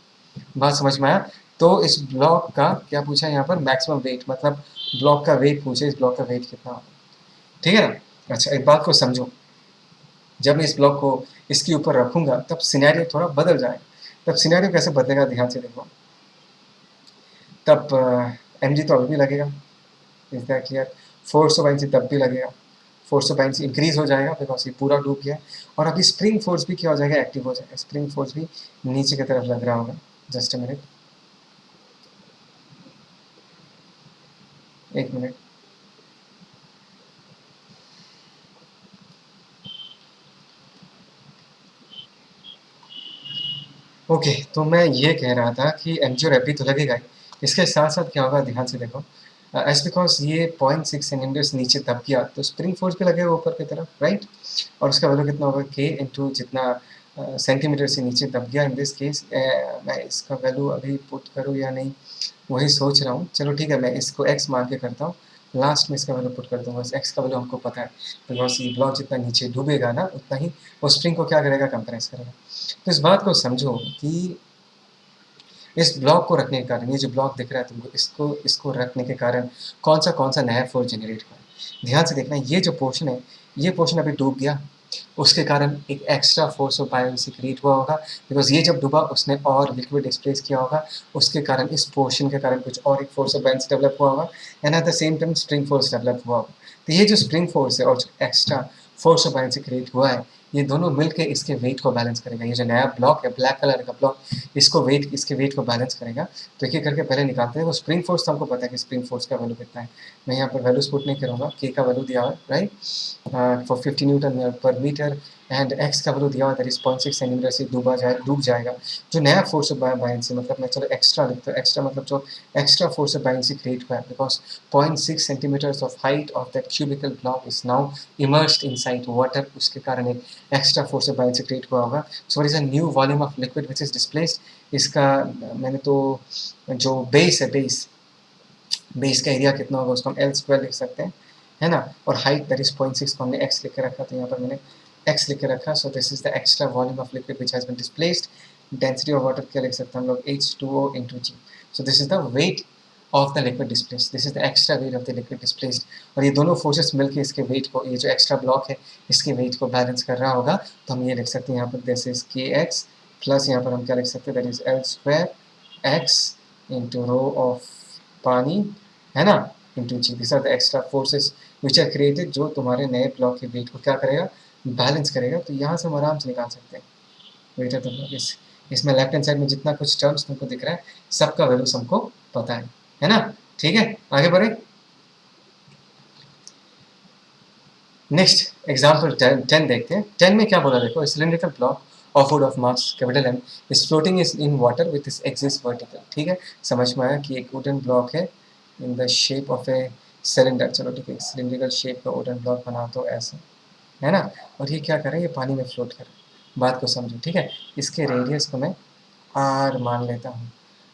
बात समझ में आया? तो इस ब्लॉक का क्या पूछा है यहाँ पर, मैक्सिमम वेट, मतलब ब्लॉक का वेट पूछे, इस ब्लॉक का वेट कितना होगा। ठीक है ना, अच्छा एक बात को समझो, जब मैं इस ब्लॉक को इसके ऊपर रखूंगा तब सिनेरियो थोड़ा बदल जाएगा। तब सिनेरियो कैसे बदलेगा, ध्यान से देखो, तब mg तो अभी भी लगेगा, is that clear, force of buoyancy तब भी लगेगा, फोर्स ऑफ बाइंसी इंक्रीज हो जाएगा बिकॉज ये पूरा डूब गया, और अभी स्प्रिंग फोर्स भी क्या हो जाएगा, एक्टिव हो जाएगा, स्प्रिंग फोर्स भी नीचे की तरफ लग रहा होगा। जस्ट अ मिनट, एक मिनट, ओके तो मैं ये कह रहा था कि mg और fb तो लगेगा ही, इसके साथ साथ क्या होगा, ध्यान से देखो, एज बिकॉज ये 0.6 सेंटीमीटर्स नीचे दब गया तो स्प्रिंग फोर्स भी लगेगा ऊपर की तरफ, राइट, और उसका वैल्यू कितना होगा k इंटू जितना सेंटीमीटर से नीचे दब गया। इन दिस केस मैं इसका वैल्यू अभी पुट करूँ या नहीं वही सोच रहा हूँ, चलो ठीक है मैं इसको x मान के करता हूँ, लास्ट में इसका वैल्यू पुट कर दूँगा। x का वैल्यू हमको पता है, बिकॉज ये ब्लॉक जितना नीचे डूबेगा ना उतना ही वो स्प्रिंग को क्या करेगा, कंप्रेस करेगा। तो इस बात को समझो कि इस ब्लॉक को रखने के कारण, ये जो ब्लॉक दिख रहा है तुमको, इसको रखने के कारण कौन सा नया फोर्स जनरेट हुआ है। ध्यान से देखना, ये जो पोर्शन है ये पोर्शन अभी डूब गया, उसके कारण एक extra force of buoyancy create हुआ होगा, बिकॉज ये जब डूबा उसने और लिक्विड डिस्प्लेस किया होगा, उसके कारण इस पोर्शन के कारण कुछ और एक फोर्स ऑफ बायोन्सी डेवलप हुआ होगा, and eight the same time spring force develop हुआ होगा। तो ये जो स्प्रिंग फोर्स है और जो extra force of buoyancy create हुआ है, ये दोनों मिलकर इसके वेट को बैलेंस करेगा। ये जो नया ब्लॉक है, ब्लैक कलर का ब्लॉक, इसके वेट को बैलेंस करेगा। तो एक एक करके पहले निकालते हैं। वो स्प्रिंग फोर्स तो हमको पता है कि स्प्रिंग फोर्स का वैल्यू कितना है, मैं यहाँ पर वैल्यूज पुट नहीं करूँगा। के का वैल्यू दिया हुआ है, right, for 50 Newton per metre, and x का वैल्यू दिया हुआ है, दैट इज 0.6 सेंटीमीटर से डूब जाएगा। जो नया फोर्स ऑफ बायोन्सी, मतलब मैं चलो एक्स्ट्रा लिखता हूँ, एक्स्ट्रा मतलब जो extra force of buoyancy create हुआ है, because 0.6 centimetres of height of that cubical block is now immersed inside water, उसके कारण एक extra force of buoyancy create हुआ होगा। So what is a new volume of liquid which is displaced. इसका मैंने तो जो बेस है, बेस का एरिया कितना होगा उसको हम L² लिख सकते हैं, है ना, और हाइट दैट इज 0.6 को हमने x लिख के रखा, तो यहाँ पर मैंने x लिख के रखा। So this is the extra volume of liquid which has been displaced. Density of water क्या लिख सकते हैं हम लोग, H2O × G। So this is the weight of the liquid displaced, this is the extra weight of the liquid displaced. और ये दोनों forces मिलकर इसके वेट को, ये जो एक्स्ट्रा ब्लॉक है इसके वेट को बैलेंस कर रहा होगा। तो हम ये लिख सकते हैं यहाँ पर दिस इज KX प्लस यहाँ पर हम क्या लिख सकते हैं, that is L² x × rho of पानी, है ना, into G। This are the extra forces which are created, जो तुम्हारे नए ब्लॉक के वेट को क्या करेगा, बैलेंस करेगा। तो यहाँ से हम आराम से निकाल सकते हैं वेट ऑफ द ब्लॉक। इसमें लेफ्ट हैंड साइड में जितना कुछ टर्म्स तुमको दिख रहा है, सबका वैल्यूज हमको पता है ना। ठीक है, आगे बढ़े। नेक्स्ट एग्जाम्पल 10 देखते हैं। 10 में क्या बोला, देखो, cylindrical block of wood of mass capital M is floating is in water with its axis vertical। ठीक है, समझ में आया कि एक वुडन ब्लॉक है in the shape of a cylinder. चलो ठीक है, सिलिंड्रिकल शेप का वुडन ब्लॉक बना तो ऐसे, है ना, और ये क्या कर रहा है, ये पानी में फ्लोट कर रहा है। बात को समझो, ठीक है। इसके रेडियस को मैं R मान लेता हूँ,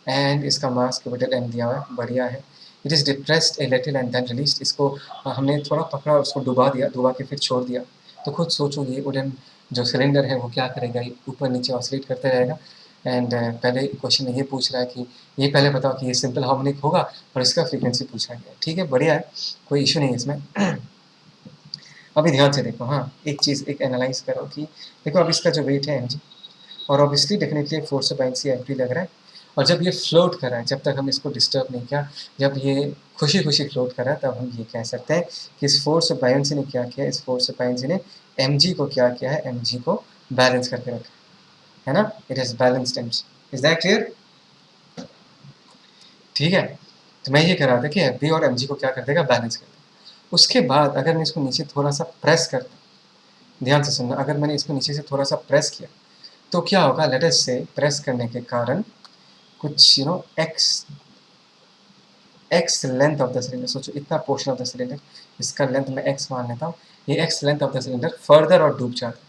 एंड इसका मास कैपिटल M दिया हुआ है, बढ़िया है। It is depressed a little and then released. इसको हमने थोड़ा पकड़ा, उसको डुबा दिया, डुबा के फिर छोड़ दिया। तो खुद सोचो, ये वुडन जो सिलेंडर है वो क्या करेगा, ऊपर नीचे ऑसिलेट करते रहेगा। एंड पहले क्वेश्चन में ये पूछ रहा है कि ये पहले बताओ कि ये सिंपल हार्मोनिक होगा, और इसका फ्रीक्वेंसी पूछा गया। ठीक है, बढ़िया है, कोई इशू नहीं है इसमें। अभी ध्यान से देखो, हाँ, एक चीज़ एक एनालाइज करो कि देखो अब इसका जो वेट है mg, और ऑब्वियसली डेफिनेटली एक फोर्स ऑफ बायोन्सी F लग रहा है, और जब ये फ्लोट कर रहा है, जब तक हम इसको डिस्टर्ब नहीं किया, जब ये खुशी खुशी फ्लोट कर रहा है, तब हम ये कह सकते हैं कि इस फोर्स ऑफ बायोन्सी ने क्या किया, इस फोर्स ऑफ बायोन्सी ने mg को क्या किया है, mg को बैलेंस करके रखा है ना, it is balanced mg। Is that clear? ठीक है, तो मैं ये कह रहा था कि Fb और mg को क्या कर देगा, बैलेंस कर देगा। उसके बाद अगर मैं इसको नीचे थोड़ा सा प्रेस करता, ध्यान से सुनना, अगर मैंने इसको नीचे से थोड़ा सा प्रेस किया तो क्या होगा, लेट अस से प्रेस करने के कारण कुछ x length of the cylinder, सोचो इतना पोर्शन ऑफ द सिलेंडर, इसका लेंथ मैं x मान लेता हूँ, ये x length of the cylinder further और डूब जाता।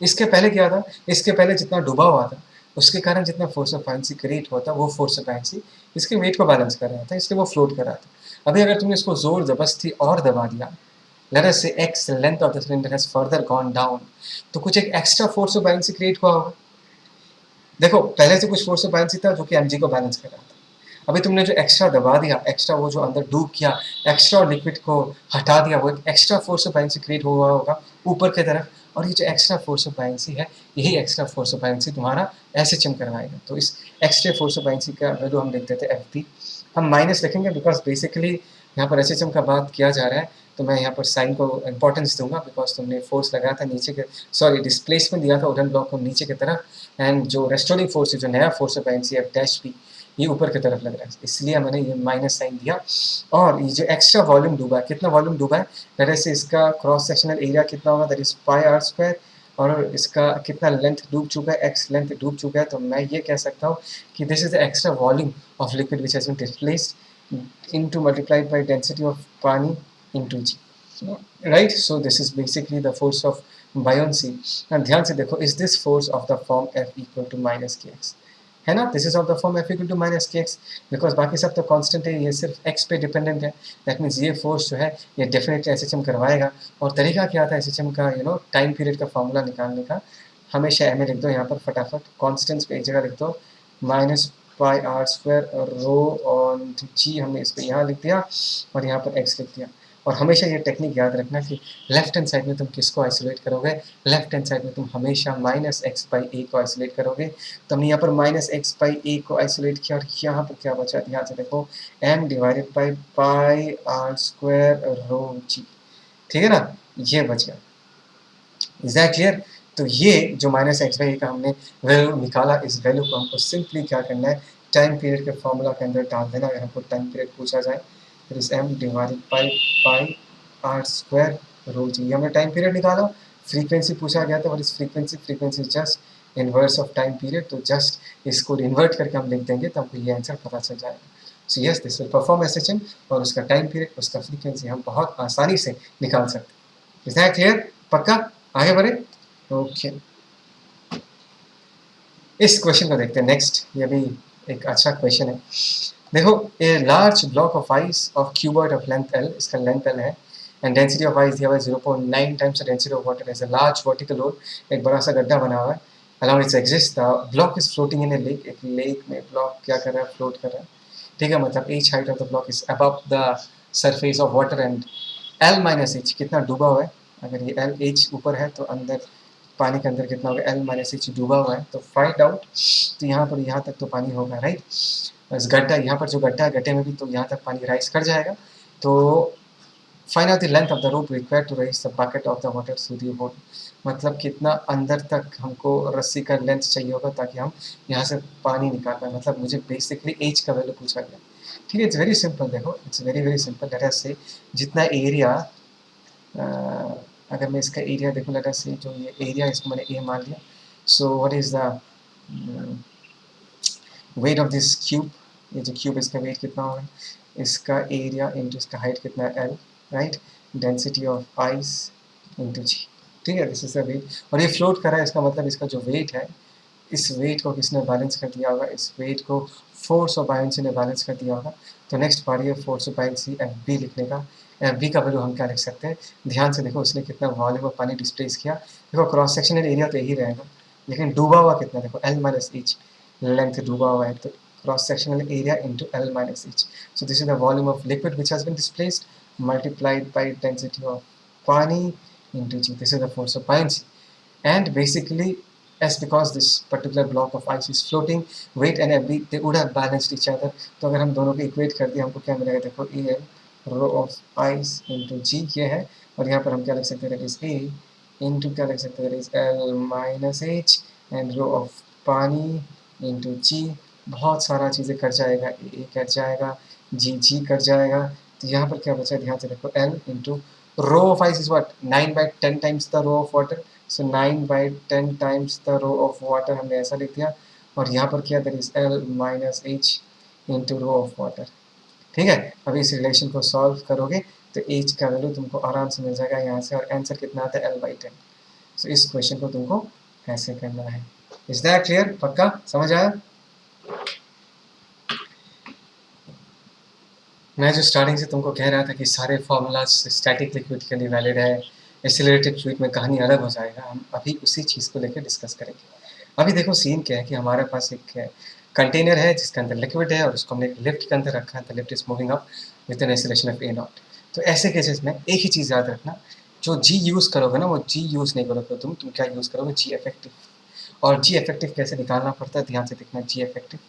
इसके पहले क्या था, इसके पहले जितना डूबा हुआ था उसके कारण जितना फोर्स ऑफ बायोन्सी क्रिएट हुआ था, वो फोर्स ऑफ बायोन्सी इसके वेट को बैलेंस कर रहा था, इसलिए वो फ्लोट कर रहा था। अभी अगर तुमने इसको जोर जबरदस्ती और दबा दिया, लेट अस से x length of the cylinder has further gone down, तो कुछ एक extra force of buoyancy create हुआ होगा। देखो पहले से कुछ फोर्स ऑफ बायोन्सी था जो कि mg को बैलेंस कर रहा था, अभी तुमने जो एक्स्ट्रा दबा दिया, एक्स्ट्रा वो जो अंदर डूब किया, एक्स्ट्रा लिक्विड को हटा दिया, वो एक extra force of buoyancy create हुआ होगा ऊपर की तरफ, और ये जो एक्स्ट्रा फोर्स ऑफ बायोन्सी है, यही एक्स्ट्रा फोर्स ऑफ बायोन्सी तुम्हारा SHM करवाएगा। तो इस एक्स्ट्रा फोर्स ऑफ बायोन्सी का वैल्यू हम लिख देते हैं FB, हम माइनस लिखेंगे बिकॉज बेसिकली यहाँ पर SHM का बात किया जा रहा है, तो मैं यहाँ पर साइन को इंपॉर्टेंस दूंगा बिकॉज तुमने फोर्स लगाया था नीचे के, सॉरी डिस्प्लेसमेंट दिया था वुडन ब्लॉक को नीचे की तरफ, एंड जो रेस्टोरिंग फोर्स है, जो नया फोर्स ऑफ बायोन्सी F' ये ऊपर की तरफ लग रहा है, इसलिए मैंने ये माइनस साइन दिया। और ये जो एक्स्ट्रा वॉल्यूम डूबा है, कितना वॉल्यूम डूबा है, वजह से इसका क्रॉस सेक्शनल एरिया कितना होगा, दैट इज πr², और इसका कितना लेंथ डूब चुका है, x लेंथ डूब चुका है। तो मैं ये कह सकता हूँ कि this is the extra volume of liquid which has been displaced into multiplied by density of पानी into g, right. So this is basically the force of buoyancy. ध्यान से देखो, is this force of the form F equal to -kx, है ना, this is of the form F equal to -kx, because बाकी सब तो constant है, ये सिर्फ x पे डिपेंडेंट है। दैट मीन्स ये फोर्स जो है ये डेफिनेटली SHM करवाएगा। और तरीका क्या था SHM का, टाइम पीरियड का फॉर्मूला निकालने का, हमेशा ma लिख दो यहाँ पर फटाफट, कॉन्स्टेंट्स पे एक जगह लिख दो, -πr² रो ऑन g, हमने इसको यहाँ लिख दिया और यहाँ पर x लिख दिया। और हमेशा ये टेक्निक याद रखना कि लेफ्ट हैंड साइड में तुम किसको आइसोलेट करोगे, लेफ्ट हैंड साइड में तुम हमेशा -x/a को आइसोलेट करोगे। तो हमने यहाँ पर -x/a को आइसोलेट किया और यहाँ पर क्या बचा, ध्यान से देखो, m divided by pi R square rho G, ठीक है ना, ये बच गया। Is that clear? तो ये जो -x/a का हमने वैल्यू निकाला, इस वैल्यू को हमको सिंपली क्या करना है, टाइम पीरियड के फॉर्मूला के अंदर डाल देना। अगर हमको टाइम पीरियड पूछा जाए फिर इस m divided by pi R square rho G, ये हमने टाइम पीरियड निकाला। फ्रीक्वेंसी पूछा गया था और इस frequency just inverse of time period, तो जस्ट इसको इन्वर्ट करके हम लिख देंगे तो हमको ये आंसर पता चल जाएगा। So yes, this will perform S H M, और उसका टाइम पीरियड, उसका फ्रीक्वेंसी हम बहुत आसानी से निकाल सकते हैं। Is that clear? पक्का? आगे बढ़े? ओके, इस क्वेश्चन को देखते हैं नेक्स्ट। ये भी एक अच्छा क्वेश्चन है। देखो, a large block of ice of cuboid of length L, इसका लेंथ L है, एंड डेंसिटी ऑफ आइस दिया हुआ है 0.9 times the density of water as a large vertical rod, एक बड़ा सा गड्ढा बना हुआ है। Around its exist the block is floating in a lake, एक लेक में ब्लॉक क्या कर रहा है, फ्लोट कर रहा है, ठीक है। मतलब H height of the block is above the surface of water and L minus H, कितना डूबा हुआ है, अगर ये L एच ऊपर है तो अंदर पानी के अंदर कितना होगा, L माइनस एच डूबा हुआ है, तो फाइंड आउट। तो यहाँ पर यहाँ तक तो पानी होगा, राइट। इस गड्ढा, यहाँ पर जो गड्ढा है, गड्ढे में भी तो यहाँ तक पानी राइज कर जाएगा। तो find out the length of the rope required to raise the bucket of the water through the hole, मतलब कितना अंदर तक हमको रस्सी का लेंथ चाहिए होगा ताकि हम यहाँ से पानी निकाल पाए। मतलब मुझे बेसिकली एच का वैल्यू पूछा गया, ठीक है। इट्स वेरी सिंपल, देखो it's very very simple. Late us से जितना एरिया, अगर मैं इसका एरिया देखूँ, लेट अस से जो ये एरिया इसको मैंने ए मान लिया, सो what is the weight of this cube, ये जो क्यूब इसका वेट कितना होगा, इसका एरिया इंटू इसका हाइट कितना है L, right, density of ice into G, ठीक है। दिस इज द वेट, और ये फ्लोट कर रहा है, इसका मतलब इसका जो वेट है, इस वेट को किसने बैलेंस कर दिया होगा, इस वेट को फोर्स ऑफ बायंसी ने बैलेंस कर दिया होगा। तो नेक्स्ट बारी है force of buoyancy F B लिखने का। एफ बी का वैल्यू हम क्या लिख सकते हैं, ध्यान से देखो, उसने कितना वॉल्यूम ऑफ पानी डिस्प्लेस किया। देखो क्रॉस सेक्शनल एरिया तो यही रहेगा, लेकिन डूबा हुआ कितना, देखो L माइनस एच, लेंथ डूबा हुआ है, तो cross sectional area into L minus H. So this is the volume of liquid which has been displaced multiplied by density of पानी into G, this is the force of buoyancy. And basically, as because this particular block of ice is floating, weight and FB they would have balanced each other। तो अगर हम दोनों को equate कर दिया, हमको क्या मिलेगा, देखो AL rho of ice into G ये है, और यहाँ पर हम क्या लिख सकते हैं, इज A इंटू क्या लिख सकते हैं, is L minus H, and rho of पानी इंटू जी। बहुत सारा चीज़ें कर जाएगा, ए कट जाएगा, जी कट जाएगा, तो यहाँ पर क्या बचा है, ध्यान से देखो, L into rho of ice is what 9/10 times the rho of water. So 9/10 times the rho of water हमने ऐसा लिख दिया, और यहाँ पर क्या, that is L minus H into rho of water, ठीक है। अभी इस रिलेशन को सॉल्व करोगे तो एच का वैल्यू तुमको आराम से मिल जाएगा यहाँ से, और आंसर कितना आता है L/10। सो इस क्वेश्चन को तुमको ऐसे करना है। Is that clear? पक्का समझ आया? मैं जो स्टार्टिंग से तुमको कह रहा था कि सारे फॉर्मूलाज स्टैटिक लिक्विड के लिए वैलिड है, एक्सीलरेटेड फ्लूइड में कहानी अलग हो जाएगा, हम अभी उसी चीज़ को लेकर डिस्कस करेंगे। अभी देखो सीन क्या है कि हमारे पास एक कंटेनर है जिसके अंदर लिक्विड है, और उसको हमने लिफ्ट के अंदर रखा है, the lift is moving up with an acceleration of A0। तो ऐसे केसेस में एक ही चीज़ याद रखना, जो जी यूज़ करोगे ना, वो जी यूज़ नहीं करोगे तुम क्या यूज़ करोगे, जी इफेक्टिव। और जी इफेक्टिव कैसे निकालना पड़ता है, ध्यान से देखना। जी इफेक्टिव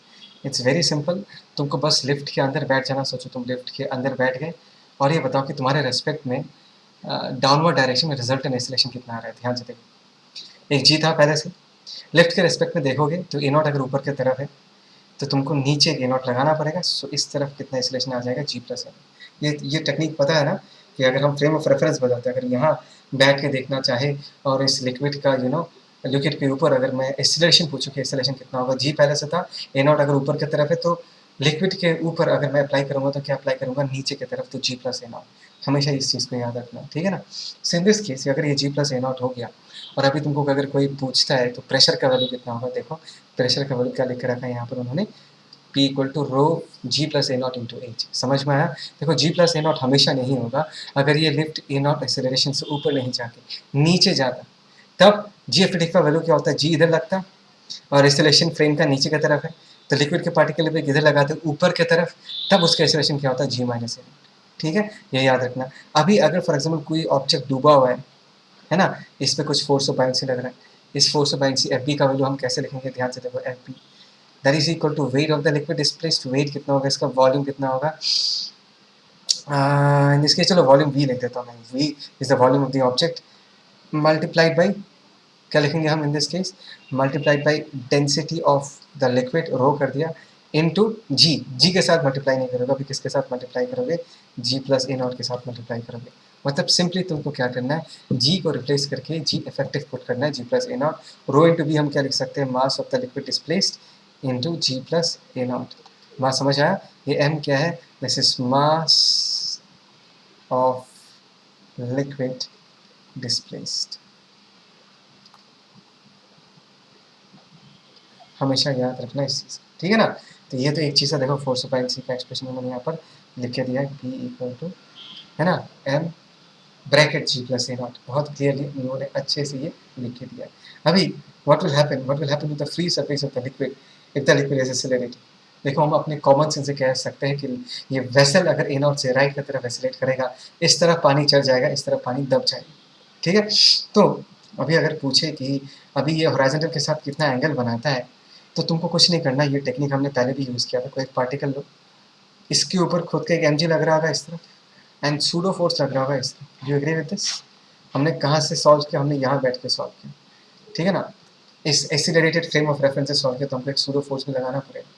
इट्स वेरी सिंपल, तुमको बस लिफ्ट के अंदर बैठ जाना। सोचो तुम लिफ्ट के अंदर बैठ गए, और ये बताओ कि तुम्हारे रेस्पेक्ट में डाउनवर्ड डायरेक्शन में रिजल्टेंट एक्सेलरेशन कितना आ रहा है। ध्यान से देखो, एक जी था पहले से, लेफ्ट के रेस्पेक्ट में देखोगे तो A0 अगर ऊपर की तरफ है तो तुमको नीचे A0 लगाना पड़ेगा। सो इस तरफ कितना एक्सेलरेशन आ जाएगा, G+L। ये टेक्निक पता है ना, कि अगर हम फ्रेम ऑफ रेफरेंस बदलते हैं, अगर यहाँ बैठ के देखना चाहे और इस लिक्विड का लिक्विड के ऊपर अगर मैं एक्सेलरेशन पूछूँ कि एक्सेलरेशन कितना होगा, जी पहले से था, A0 अगर ऊपर की तरफ है तो लिक्विड के ऊपर अगर मैं अप्लाई करूँगा तो क्या अप्लाई करूँगा, नीचे की तरफ, तो G+A0। हमेशा इस चीज़ को याद रखना, ठीक है ना। सो इन दिस केस अगर ये G+A0 हो गया, और अभी तुमको अगर कोई पूछता है तो प्रेशर का वैल्यू कितना होगा, देखो प्रेशर का वैल्यू क्या लिख के रखा है यहाँ पर उन्होंने, P equal to rho G+A0 into H. समझ में आया? देखो G+A0 हमेशा नहीं होगा, अगर ये लिफ्ट A0 एक्सेलरेशन से ऊपर नहीं जाके नीचे जाता, तब जी इफेक्टिव का वैल्यू क्या होता है, जी इधर लगता, और एक्सेलरेशन फ्रेम का नीचे की तरफ है, तो लिक्विड के पार्टिकल पे इधर लगाते ऊपर की तरफ, तब उसका एक्सेलरेशन क्या होता है, G-A0। ठीक है, ये याद रखना। अभी अगर फॉर एग्जाम्पल कोई ऑब्जेक्ट डूबा हुआ है ना, इस पर कुछ फोर्स ऑफ बायंसी लग रहा है, इस force of buoyancy F B का वैल्यू हम कैसे लिखेंगे, ध्यान से देखो, F B that is equal to weight of the liquid displaced. Weight कितना होगा इसका, वॉल्यूम कितना होगा, इसके चलो वॉल्यूम वी लिख देता हूँ मैं, V is the volume of the object multiplied by, क्या लिखेंगे हम in this case, multiplied by density of the liquid, rho कर दिया, इनटू जी, जी के साथ मल्टीप्लाई नहीं करोगे, अभी किसके साथ मल्टीप्लाई करोगे, जी प्लस ए नॉट के साथ मल्टीप्लाई करोगे। मतलब सिंपली तुमको क्या करना है, जी को रिप्लेस करके जी इफेक्टिव पुट करना है, G plus A naught, rho into B हम क्या लिख सकते हैं, mass of the liquid displaced into G plus A naught. Mass समझ आया, ये एम क्या है, this is mass of liquid displaced. हमेशा याद रखना इस चीज़, ठीक है ना। तो ये तो एक चीज़ है, देखो फोर्स ऑफ बायंसी का एक्सप्रेशन मैंने यहाँ पर लिख के दिया है, बी इक्वल टू, है ना, M bracket G plus A naught, बहुत क्लियरली उन्होंने अच्छे से ये लिख के दिया है। अभी what will happen with the free surface of the liquid if the liquid is accelerating. देखो हम अपने कॉमन सेंस से कह सकते हैं कि ये वेसल अगर ए नॉट से राइट की तरफ एक्सेलरेट करेगा, इस तरफ पानी चढ़ जाएगा, इस तरफ पानी दब जाएगा, ठीक है। तो अभी अगर पूछे कि अभी ये हॉरिजॉन्टल के साथ कितना एंगल बनाता है, तो तुमको कुछ नहीं करना, ये टेक्निक हमने पहले भी यूज़ किया था। कोई एक पार्टिकल लो, इसके ऊपर खुद का एक एम लग रहा होगा इस तरफ, एंड सूडो फोर्स लग रहा होगा इस तरफ। You agree with this? हमने कहाँ से सॉल्व किया, हमने यहाँ बैठ के सॉल्व किया, ठीक है ना। इस एक्सीलरेटेड फ्रेम ऑफ रेफरेंस से सॉल्व किया, तो हमको एक सूडो फोर्स भी लगाना पड़ेगा।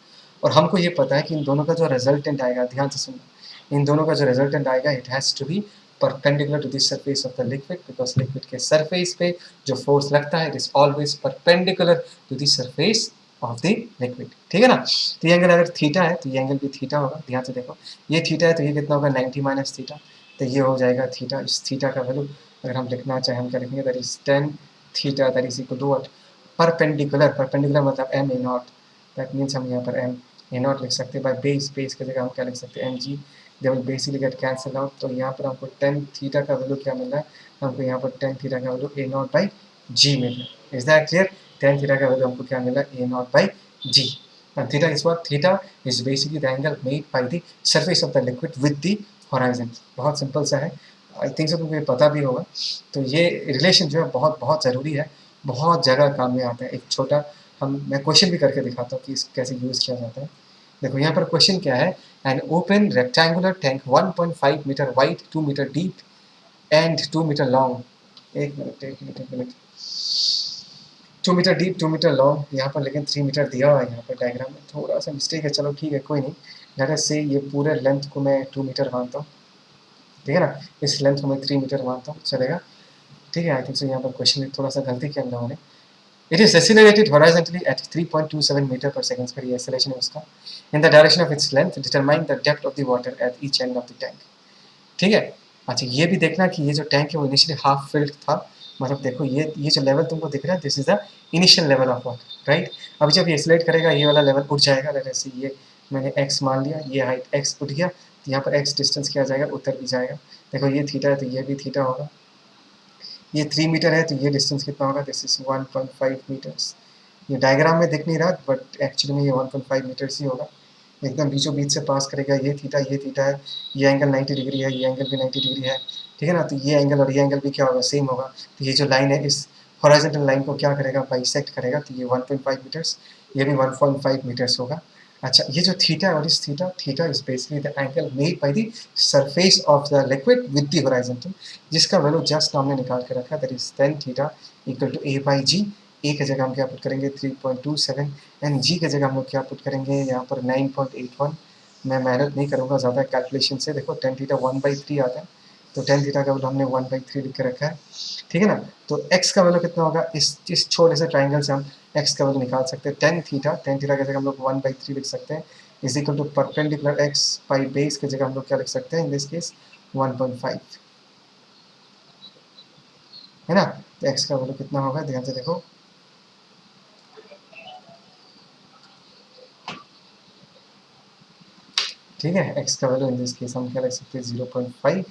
और हमको ये पता है कि इन दोनों का जो रिजल्टेंट आएगा, ध्यान से सुनना, इन दोनों का जो रिजल्टेंट आएगा, it has to be perpendicular to the surface of the liquid, because liquid के सरफेस पे जो फोर्स लगता है, it is always perpendicular to the surface of the liquid, ठीक है ना। तो ये एंगल अगर थीटा है, तो ये एंगल भी थीटा होगा, ध्यान से देखो, ये थीटा है तो ये कितना होगा, 90 माइनस थीटा, तो ये हो जाएगा थीटा। इस थीटा का वैल्यू अगर हम लिखना चाहें, हम क्या लिखेंगे, that is tan theta, that is equal to what, perpendicular, perpendicular मतलब M A naught, that means हम यहाँ पर एम ए नॉट लिख सकते हैं, बाय बेस, बेस की जगह हम क्या लिख सकते हैं, M G, they will basically get cancel out. तो यहाँ पर हमको टेन थीटा का वैल्यू क्या मिल रहा है, हमको यहाँ पर टेन थीटा का value A naught by G मिल रहा है। Is that clear? Tan theta का वैल्यू हमको क्या मिला, A naught by G. And theta is what? Theta is basically the angle made by the surface of the liquid with the horizon. बहुत simple सा है, आई थिंक सो तुमको ये पता भी होगा। तो ये रिलेशन जो है बहुत बहुत ज़रूरी है, बहुत जगह काम में आता है। एक छोटा मैं क्वेश्चन भी करके दिखाता हूँ कि इस कैसे यूज़ किया जाता है। देखो यहाँ पर क्वेश्चन क्या है, an open rectangular tank 1.5 metre wide, 2 metre deep and 2 metre long. एक minute 2 metre deep, 2 metre long, यहाँ पर लेकिन 3 मीटर दिया हुआ है, यहाँ पर डायग्राम में थोड़ा सा मिस्टेक है, चलो ठीक है कोई नहीं। लेट अस से ये पूरे लेंथ को मैं 2 मीटर मानता हूँ, ठीक है ना, इस लेंथ को मैं 3 मीटर मानता हूँ, चलेगा, ठीक है। आई थिंक सो यहाँ पर क्वेश्चन में थोड़ा सा गलती किया हम लोगों ने। It is accelerated horizontally at 3.27 metre per second per, ये एक्सीलरेशन है उसका। In the direction of its length determine the depth of the water at each end of the tank, ठीक है। अच्छा ये भी देखना कि ये जो टैंक है वो इनिशियली हाफ फिल्ड था, मतलब देखो ये जो लेवल तुमको दिख रहा है, this is the initial level of water, right. अब जब ये एक्सीलरेट करेगा, ये वाला लेवल उठ जाएगा, जैसे ये मैंने x मान लिया, ये हाइट x उठ गया, तो यहाँ पर x डिस्टेंस क्या जाएगा, उतर भी जाएगा। देखो ये थीटा है तो ये भी थीटा होगा, ये 3 मीटर है तो ये डिस्टेंस कितना होगा, दिस इज 1.5 मीटर्स। ये डायग्राम में दिख नहीं रहा, बट एक्चुअली में ये 1.5 मीटर्स ही होगा, एकदम बीचों बीच से पास करेगा। ये थीटा है, ये एंगल 90 डिग्री है, ये एंगल भी 90 डिग्री है, ठीक है ना। तो ये एंगल और ये एंगल भी क्या होगा, सेम होगा। तो ये जो लाइन है, इस हॉरिजॉन्टल लाइन को क्या करेगा, बाइसेक्ट करेगा, तो ये 1.5 मीटर्स, ये भी 1.5 मीटर्स होगा। अच्छा ये जो थीटा और इस theta is basically the angle made by the surface of the liquid with the horizontal, जिसका वैल्यू जस्ट हमने निकाल के रखा, दैट इज tan theta equal to a by G. A की जगह हम क्या पुट करेंगे 3.27, एंड जी की जगह हम लोग क्या पुट करेंगे यहाँ पर 9.81। मैं मेहनत नहीं करूँगा ज़्यादा कैलकुलेशन से, देखो tan थीटा 1/3 आता है, तो tan थीटा का वैल्यू हमने 1/3 लिख के रखा है, ठीक है ना। तो x का वैल्यू कितना होगा, इस छोटे से ट्राइंगल से हम x का वैल्यू निकाल सकते हैं। tan थीटा की जगह हम लोग 1/3 लिख सकते हैं, is equal to perpendicular x by base की जगह हम लोग क्या लिख सकते हैं, इन दिस केस 1.5, है ना। तो x का वैल्यू कितना होगा, ध्यान से देखो, ठीक है। x का वैल्यू इन दिस केस हम क्या लिख सकते हैं 0.5,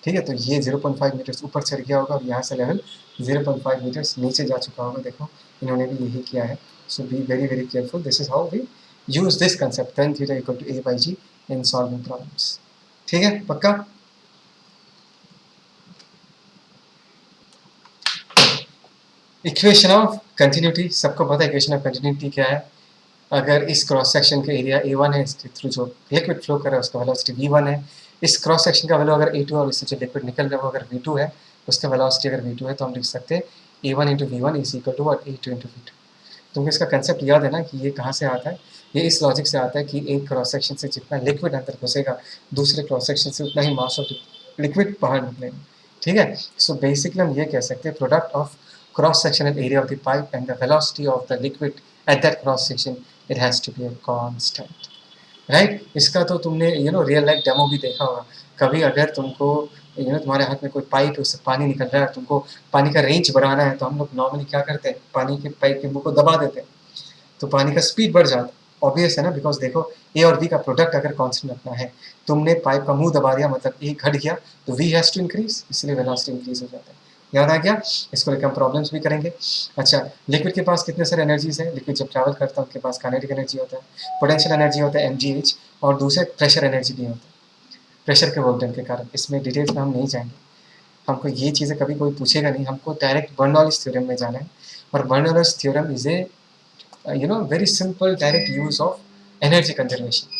ठीक है। तो ये 0.5 मीटर्स ऊपर चढ़ गया होगा और यहाँ से लेवल 0.5 मीटर्स नीचे जा चुका होगा, देखो इन्होंने भी यही किया है। So be very very careful, this is how we use this concept tan theta equal to a by G in solving problems, ठीक है, पक्का? इक्वेशन ऑफ कंटिन्यूटी, सबको पता है इक्वेशन ऑफ कंटिन्यूटी क्या है। अगर इस क्रॉस सेक्शन का एरिया A1 है, इसके थ्रू जो लिक्विड फ्लो कर रहा है उसका वेलोसिटी V1 है। इस क्रॉस सेक्शन का वैल्यू अगर A2 है और इससे जो लिक्विड निकल रहा है वो अगर V2 है, उसका वेलोसिटी अगर V2 है, तो हम लिख सकते हैं A1 into V1 is equal to what, A2 into V2। तुमको इसका कंसेप्ट याद है ना कि ये कहाँ से आता है? ये इस लॉजिक से आता है कि एक क्रॉस सेक्शन से जितना लिक्विड अंदर घुसेगा, दूसरे क्रॉस सेक्शन से उतना ही मास ऑफ लिक्विड बाहर निकलेगा। ठीक है, सो बेसिकली हम ये कह सकते हैं product of cross sectional area of the pipe and the velocity of the liquid at that cross section, it has to be a constant, right. इसका तो तुमने रियल लाइफ डेमो भी देखा होगा। कभी अगर तुमको तुम्हारे हाथ में कोई पाइप है, उससे पानी निकल रहा है, तुमको पानी का रेंज बढ़ाना है, तो हम लोग नॉर्मली क्या करते हैं, पानी के पाइप के मुंह को दबा देते हैं, तो पानी का स्पीड बढ़ जाता है। ऑब्वियस है ना, बिकॉज देखो ए और बी का प्रोडक्ट अगर कांस्टेंट रखना है, तुमने पाइप का मुंह दबा दिया मतलब ए घट गया, तो वी हैज़ टू इंक्रीज, इसलिए वेलोसिटी इंक्रीज हो जाता है। याद आ गया? इसको लेकर हम प्रॉब्लम्स भी करेंगे। अच्छा, लिक्विड के पास कितने सारे एनर्जीज हैं? लिक्विड जब ट्रैवल करता है उनके पास काइनेटिक एनर्जी होता है, पोटेंशियल एनर्जी होता है mgh, और दूसरे प्रेशर एनर्जी भी होता है, प्रेशर के वर्क डन के कारण। इसमें डिटेल्स में हम नहीं जाएंगे, हमको ये चीज़ें कभी कोई पूछेगा नहीं, हमको डायरेक्ट बर्नौलिस थ्योरम में जाना है। और Bernoulli's theorem is a very simple direct use of energy conservation.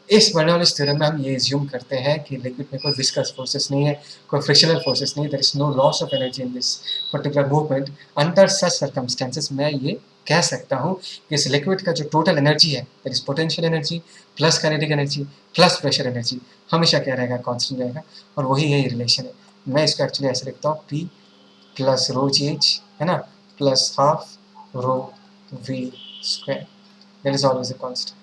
इस बर्नौलिस थ्योरम में हम ये एज्यूम करते हैं कि लिक्विड में कोई विस्कस फोर्सेस नहीं है, कोई फ्रिक्शनल फोर्सेस नहीं है, there is no loss of energy in this particular movement. Under such circumstances मैं ये कह सकता हूँ कि इस लिक्विड का जो टोटल एनर्जी है, that is potential energy plus kinetic energy plus pressure energy, हमेशा क्या रहेगा, कांस्टेंट रहेगा। और वही यही रिलेशन है। मैं इसको एक्चुअली ऐसे लिखता हूँ, P प्लस रो GH, है ना, plus half row V square, that is always a constant.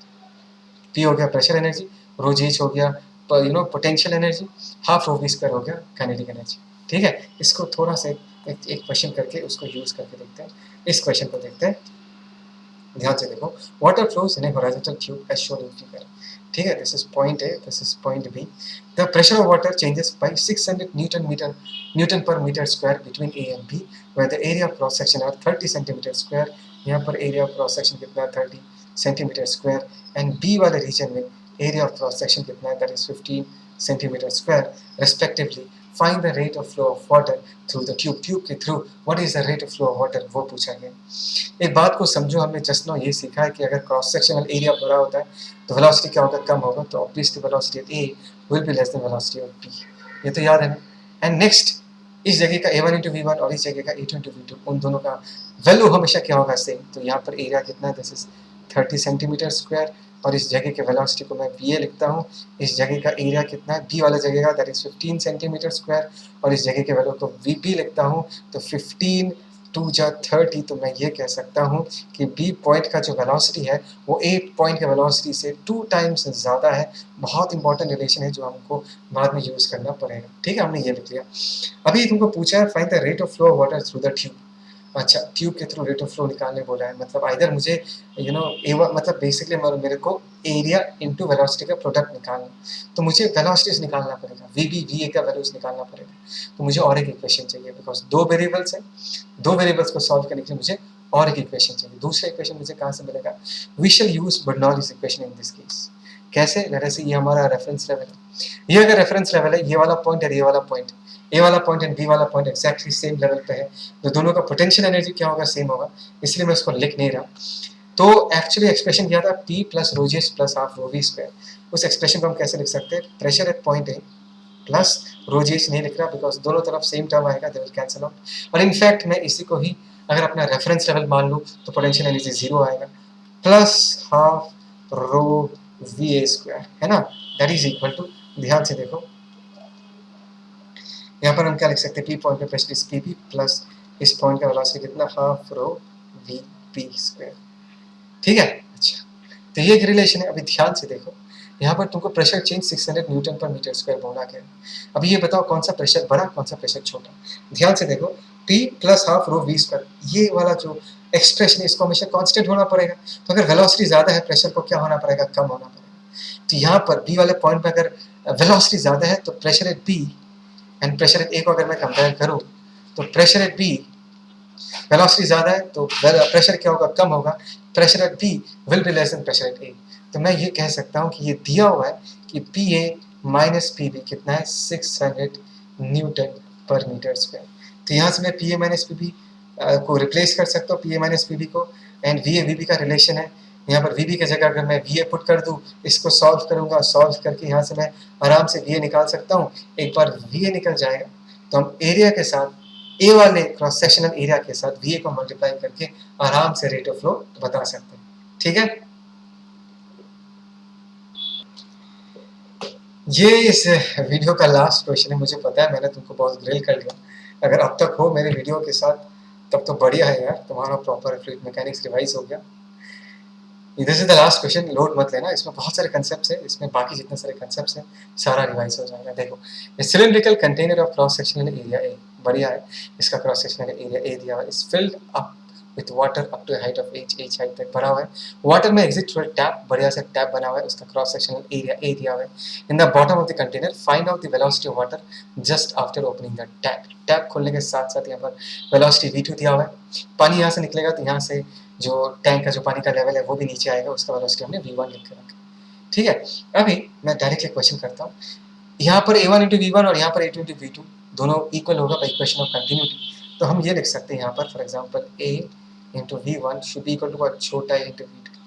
P हो गया प्रेशर एनर्जी, रो GH हो गया potential energy, half rho V square हो गया काइनेटिक एनर्जी। ठीक है, इसको थोड़ा सा एक क्वेश्चन करके उसको यूज करके देखते हैं। इस क्वेश्चन को देखते हैं, ध्यान से देखो। Water flows in a horizontal tube as shown in figure. ठीक है, this is point A, this is point B. The pressure of water changes by 600 newton per metre square between A and B, where the area of cross section are 30 centimetre square. यहाँ पर area of cross section कितना है, 30 centimetre square. And B वाले region में area of cross section कितना है, that is 15 centimetre square respectively. Find the rate of flow of water through the tube, tube के थ्रू what is the rate of flow of water, वो पूछा गया। एक बात को समझो, हमने जस्ट नाउ ये सीखा है कि अगर क्रॉस सेक्शनल एरिया बड़ा होता है तो वेलोसिटी क्या होगा, कम होगा, तो obviously velocity of A will be less than velocity of B. ये तो याद है ना। एंड नेक्स्ट, इस जगह का A1 इंटू V1 और इस जगह का A2 इंटू V2, उन दोनों का वैल्यू हमेशा क्या होगा, सेम। तो यहाँ पर एरिया कितना है, दिस इज 30 सेंटीमीटर स्क्वायर, और इस जगह के वेलोसिटी को मैं VA लिखता हूँ। इस जगह का एरिया कितना है, बी वाला जगह का, दैट इज 15 सेंटीमीटर स्क्वायर, और इस जगह के वैल्यू को VB लिखता हूँ। तो 15 2 जा 30, तो मैं ये कह सकता हूँ कि बी पॉइंट का जो वेलोसिटी है वो ए पॉइंट के वेलोसिटी से 2 टाइम्स ज़्यादा है। बहुत इंपॉर्टेंट रिलेशन है जो हमको बाद में यूज़ करना पड़ेगा। ठीक है, हमने ये लिख लिया। अभी तुमको पूछा है find the rate of flow of water through the tube. अच्छा, ट्यूब के थ्रू रेट ऑफ फ्लो निकालने बोला है, मतलब आइदर मुझे मतलब बेसिकली मेरे को एरिया इंटू वेलोसिटी का प्रोडक्ट निकालना, तो मुझे वेलोसिटीज निकालना पड़ेगा, VB VA का वैल्यूज निकालना पड़ेगा। तो मुझे और एक इक्वेशन चाहिए, बिकॉज दो वेरिएबल्स हैं, दो वेरिएबल्स को सॉल्व करने के लिए मुझे और एक इक्वेशन चाहिए। दूसरा इक्वेशन मुझे कहाँ से मिलेगा, we shall use Bernoulli's equation in this case. कैसे, जैसे ये हमारा रेफरेंस लेवल है, ये अगर रेफरेंस लेवल है, ये वाला पॉइंट और ये वाला पॉइंट, ए वाला पॉइंट एंड बी वाला पॉइंट एक्जैक्टली सेम लेवल पे है, तो दोनों का पोटेंशियल एनर्जी क्या होगा, सेम होगा, इसलिए मैं इसको लिख नहीं रहा। तो एक्चुअली एक्सप्रेशन क्या था, P plus rho G plus half rho we square. उस एक्सप्रेशन को हम कैसे लिख सकते हैं, pressure at point A plus rho G नहीं लिख रहा, बिकॉज दोनों तरफ सेम टर्म आएगा, दे विल कैंसिल आउट। और इनफैक्ट मैं इसी को ही अगर अपना रेफरेंस लेवल मान लूँ तो पोटेंशियल एनर्जी 0 आएगा, plus half rho V A square, है ना, दैट इज इक्वल टू, ध्यान से देखो यहाँ पर हम क्या लिख सकते हैं, P पॉइंट पे प्रेशर इज PP प्लस इस पॉइंट का वेलोसिटी कितना, half rho V P square. ठीक है, अच्छा, तो ये एक रिलेशन है। अभी ध्यान से देखो, यहाँ पर तुमको pressure change 600 newton per metre square बोला गया है। अभी ये बताओ कौन सा प्रेशर बड़ा, कौन सा प्रेशर छोटा। ध्यान से देखो, P plus half rho we square, ये वाला जो एक्सप्रेशन है इसको हमेशा कांस्टेंट होना पड़ेगा। तो अगर वेलोसिटी ज़्यादा है, प्रेशर को क्या होना पड़ेगा, कम होना पड़ेगा। तो यहाँ पर B वाले पॉइंट पर अगर वेलोसिटी ज़्यादा है तो pressure at B and pressure at A को अगर मैं कंपेयर करूँ तो प्रेशर एट बी, वेलोसिटी ज़्यादा है तो प्रेशर क्या होगा, कम होगा, pressure at B will be less than pressure at A. तो मैं ये कह सकता हूँ कि ये दिया हुआ है कि P A minus P B कितना है 600 न्यूटन पर मीटर स्क्वायर। तो यहाँ से मैं P A minus P B को रिप्लेस कर सकता हूँ, P A minus P B को, and V A V B का रिलेशन है। यहाँ पर वी बी की जगह अगर मैं वी ए पुट कर दूँ, इसको सॉल्व करूँगा, सॉल्व करके यहाँ से मैं आराम से वी ए निकाल सकता हूँ। एक बार वी ए निकल जाएगा तो हम एरिया के साथ ए वाले क्रॉस सेक्शनल एरिया के साथ वी ए को मल्टीप्लाई करके आराम से रेट ऑफ फ्लो बता सकते हैं। ठीक है, ये इस वीडियो का लास्ट क्वेश्चन है। मुझे पता है मैंने तुमको बहुत ग्रिल कर लिया, अगर अब तक हो मेरे वीडियो के साथ तब तो बढ़िया है यार, तुम्हारा प्रॉपर फ्लूइड मैकेनिक्स रिवाइज हो गया। इधर से द लास्ट क्वेश्चन, लोड मत लेना, इसमें बहुत सारे कंसेप्ट्स हैं, इसमें बाकी जितने सारे कंसेप्ट्स हैं सारा रिवाइज हो जाएगा। देखो, cylindrical container of cross sectional area A, बढ़िया है, इसका क्रॉस सेक्शनल एरिया ए दिया हुआ है, is filled up with water up to height of h height तक भरा हुआ है। वाटर में एग्जिट थ्रू टैप, बढ़िया से टैप बना हुआ है, उसका क्रॉस सेक्शनल एरिया ए दिया हुआ है। In the bottom of the container find out the velocity of water just after opening the tap. Tap खोलने के साथ साथ यहाँ पर वेलोसिटी v2 दिया हुआ है। पानी यहाँ से निकलेगा तो यहाँ से जो टैंक का जो पानी का लेवल है वो भी नीचे आएगा, उसका वेलोसिटी हमने v1 लिख के रखा। ठीक है, अभी मैं डायरेक्टली क्वेश्चन करता हूँ। यहाँ पर a1 इंटू v1 और यहाँ पर a2 इंटू v2 दोनों इक्वल होगा बाई इक्वेशन ऑफ कंटिन्यूटी। तो हम ये लिख सकते हैं यहाँ पर for example a into v1 should be equal to छोटा a इंटू v2,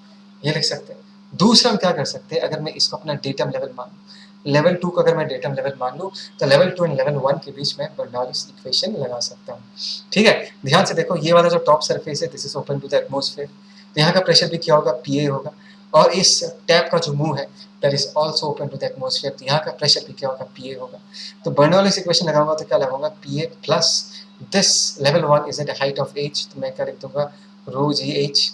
ये लिख सकते हैं। दूसरा हम क्या कर सकते हैं, अगर मैं इसको अपना डेटम लेवल मान लूँ, लेवल 2 को अगर मैं डेटम लेवल मान लूँ तो लेवल 2 एंड लेवल 1 के बीच में बर्नौलीज इक्वेशन लगा सकता हूँ। ठीक है, ध्यान से देखो, ये वाला जो टॉप सरफेस है this is open to the atmosphere, तो यहाँ का प्रेशर भी क्या होगा, पी ए होगा, और इस टैप का जो मुंह है that is also open to the atmosphere, तो यहाँ का प्रेशर भी क्या होगा, पी ए होगा। तो बर्नौलीज इक्वेशन लगाऊंगा तो क्या लगाऊंगा, P A plus this level 1 is at height of H, तो मैं क्या लिख दूंगा रो जी एच,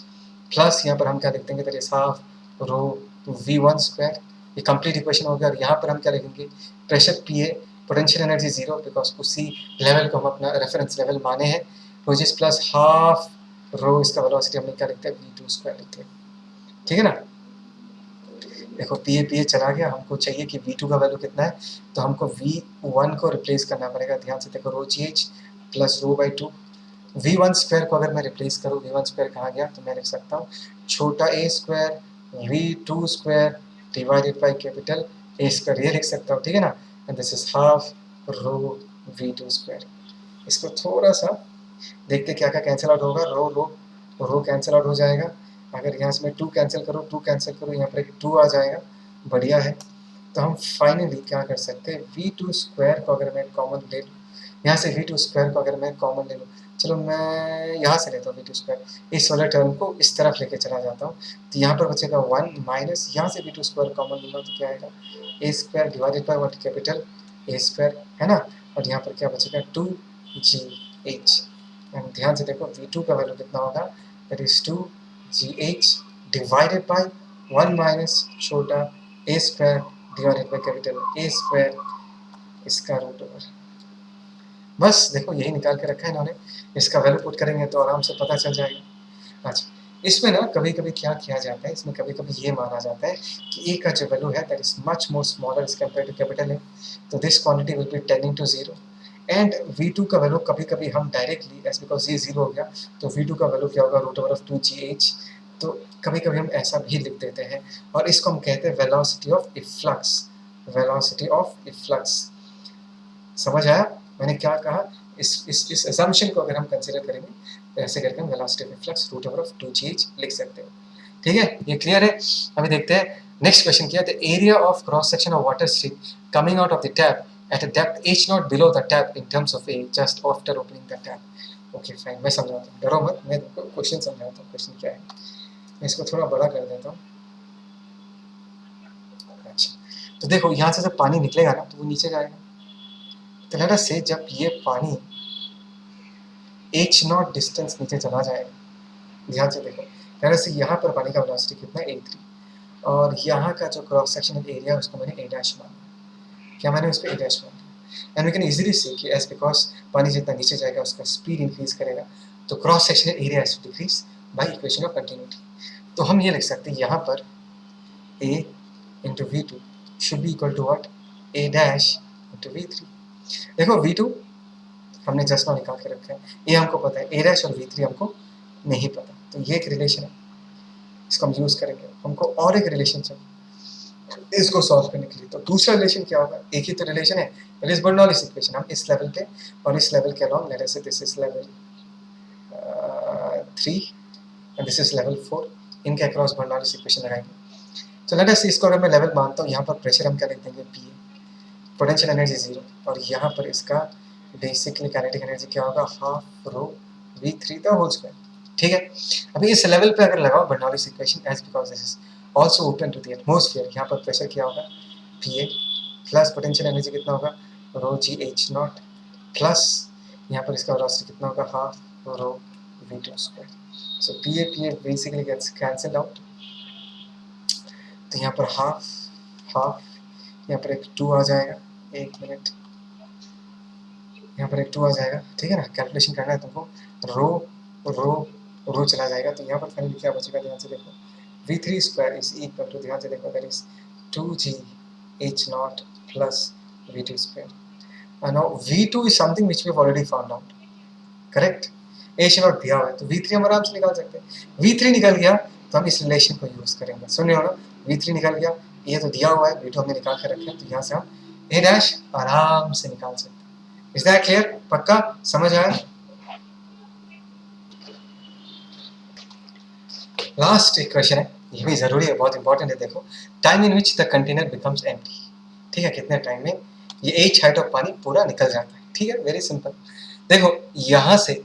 प्लस यहाँ पर हम क्या लिख देंगे that is half rho v1 square, ये कंप्लीट इक्वेशन हो गया। और यहाँ पर हम क्या लिखेंगे, pressure P A, potential energy zero, because उसी लेवल को हम अपना रेफरेंस लेवल माने हैं, रोजिस प्लस हाफ रो, इसका वेलोसिटी हमने क्या लिखते हैं v2 स्क्वायर लिखते हैं। ठीक है ना, देखो पी ए चला गया, हमको चाहिए कि v2 का वैल्यू कितना है, तो हमको v1 को रिप्लेस करना पड़ेगा। ध्यान से देखो, rho ji h plus rho by 2, v1 square को अगर मैं रिप्लेस करूँ, v1 स्क्वायर कहाँ गया, तो मैं लिख सकता हूँ छोटा a square v2 square divided by capital a square, ये लिख सकता हूँ। ठीक है ना, and this is half rho v2 square. इसको थोड़ा सा देखते क्या क्या कैंसिल आउट होगा, रो कैंसिल आउट हो जाएगा। अगर यहाँ से मैं 2 कैंसिल करूँ, यहाँ पर एक 2 आ जाएगा, बढ़िया है। तो हम फाइनली क्या कर सकते हैं, v2 स्क्वायर को अगर मैं कॉमन ले लूँ, यहाँ से v2 स्क्वायर को अगर मैं कॉमन ले लूँ, चलो मैं यहाँ से लेता हूँ v2 स्क्वायर, इस वाले टर्म को इस तरफ लेके चला जाता हूँ, तो यहाँ पर बचेगा 1 माइनस, यहाँ से v2 स्क्वायर कॉमन लूँगा तो क्या आएगा, a square divided by what, capital a square, है ना, और यहाँ पर क्या बचेगा 2gh। ध्यान से देखो v2 का वैल्यू कितना होगा, that is 2gh divided by 1 minus छोटा a square divided by capital a square, इसका रूट ओवर। बस देखो यही निकाल के रखा है इन्होंने, इसका वैल्यू पुट करेंगे तो आराम से पता चल जाएगा। अच्छा, इसमें ना कभी कभी क्या किया जाता है, इसमें कभी कभी ये माना जाता है कि ए का जो वैल्यू है that is much more smaller as compared to capital A, तो this quantity will be tending to zero. And v2 का वैल्यू कभी कभी हम डायरेक्टली एज बिकॉज ये जीरो हो गया, तो v2 का वैल्यू क्या होगा, रूट ओवर ऑफ 2gh, तो कभी कभी हम ऐसा भी लिख देते हैं, और इसको हम कहते हैं velocity of efflux, velocity of efflux. समझ आया मैंने क्या कहा, इस असम्पशन को अगर हम कंसीडर करेंगे तो ऐसे करके हम velocity of efflux root over of 2gh लिख सकते हैं। ठीक है, ये क्लियर है। अभी देखते हैं नेक्स्ट क्वेश्चन क्या है, the area of cross section of water stream coming out of the tap at a depth h naught below the tap in terms of a just after opening the tap। okay fine, मैं समझाता हूँ, डरो मत, मैं question समझाता हूँ, question क्या है, मैं इसको थोड़ा बड़ा कर देता हूँ। अच्छा, तो देखो यहाँ से जब पानी निकलेगा ना तो वो नीचे जाएगा, तो लेट अस से जब ये पानी h naught डिस्टेंस नीचे चला जाएगा, ध्यान से देखो, लेट अस से यहाँ पर पानी का वेलोसिटी कितना है a3, और यहाँ का जो क्रॉस सेक्शनल एरिया है उसको मैंने a डैश माना, क्या मैंने उसको a डैश माना, एंड वी कैन इजीली से कि एज बिकॉज पानी जितना नीचे जाएगा उसका स्पीड इंक्रीज करेगा, तो cross sectional area has to decrease by equation of continuity. तो हम ये लिख सकते हैं यहाँ पर a into v2 should be equal to what, a dash into v3। देखो v2 हमने जस्ट नाउ निकाल के रखा है, a हमको पता है, a डैश और v3 हमको नहीं पता, तो ये एक रिलेशन है, इसको हम यूज़ करेंगे। हमको और एक रिलेशन चाहिए, इसको सॉल्व करने के लिए। तो दूसरा रिलेशन क्या होगा, एक ही तो रिलेशन है, दैट इज बर्नौलीज इक्वेशन। हम इस लेवल पे और इस लेवल के along, late us say this is level 3 and this is level 4, इनके अक्रॉस बर्नौलीज इक्वेशन लगाएंगे। तो लेट अस, इसको अगर मैं लेवल मानता हूँ, यहाँ पर प्रेशर हम क्या लिख देंगे, पी, पोटेंशियल एनर्जी 0, और यहाँ पर इसका बेसिकली काइनेटिक एनर्जी क्या होगा, half rho v3 the whole square. ठीक है, अभी इस लेवल पे अगर लगाओ Bernoulli's equation, as because this is also open to the atmosphere, यहाँ पर प्रेशर क्या होगा, P A, plus potential energy कितना होगा, रो जी एच नॉट, प्लस यहाँ पर इसका वेलोसिटी कितना होगा, half rho V two square. So P A basically gets cancel out, तो यहाँ पर हाफ हाफ, यहाँ पर एक 2 आ जाएगा, एक मिनट, यहाँ पर एक 2 आ जाएगा, ठीक है ना, कैलकुलेशन करना है तुमको, रो रो रो चला जाएगा, तो यहाँ पर फाइनली क्या बचेगा, ध्यान से देखो, v3 square is equal to, ध्यान से देखो, that is 2g h not plus v2 square. now v2 is something which we have already found out, correct, h not दिया हुआ है, तो v3 हम आराम से निकाल सकते हैं। v3 निकल गया तो हम इस रिलेशन को यूज करेंगे, सुन रहे हो ना, v3 निकल गया, ये तो दिया हुआ है, v2 हमने निकाल कर रखे हैं, तो यहाँ से हम a डैश आराम से निकाल सकते हैं। इज दैट क्लियर, पक्का समझ आया? लास्ट एक क्वेश्चन है, ये भी जरूरी है, बहुत इंपॉर्टेंट है, देखो, time in which the container becomes empty. ठीक है, कितने टाइम में ये h हाइट ऑफ पानी पूरा निकल जाता है। ठीक है, वेरी सिंपल। देखो यहाँ से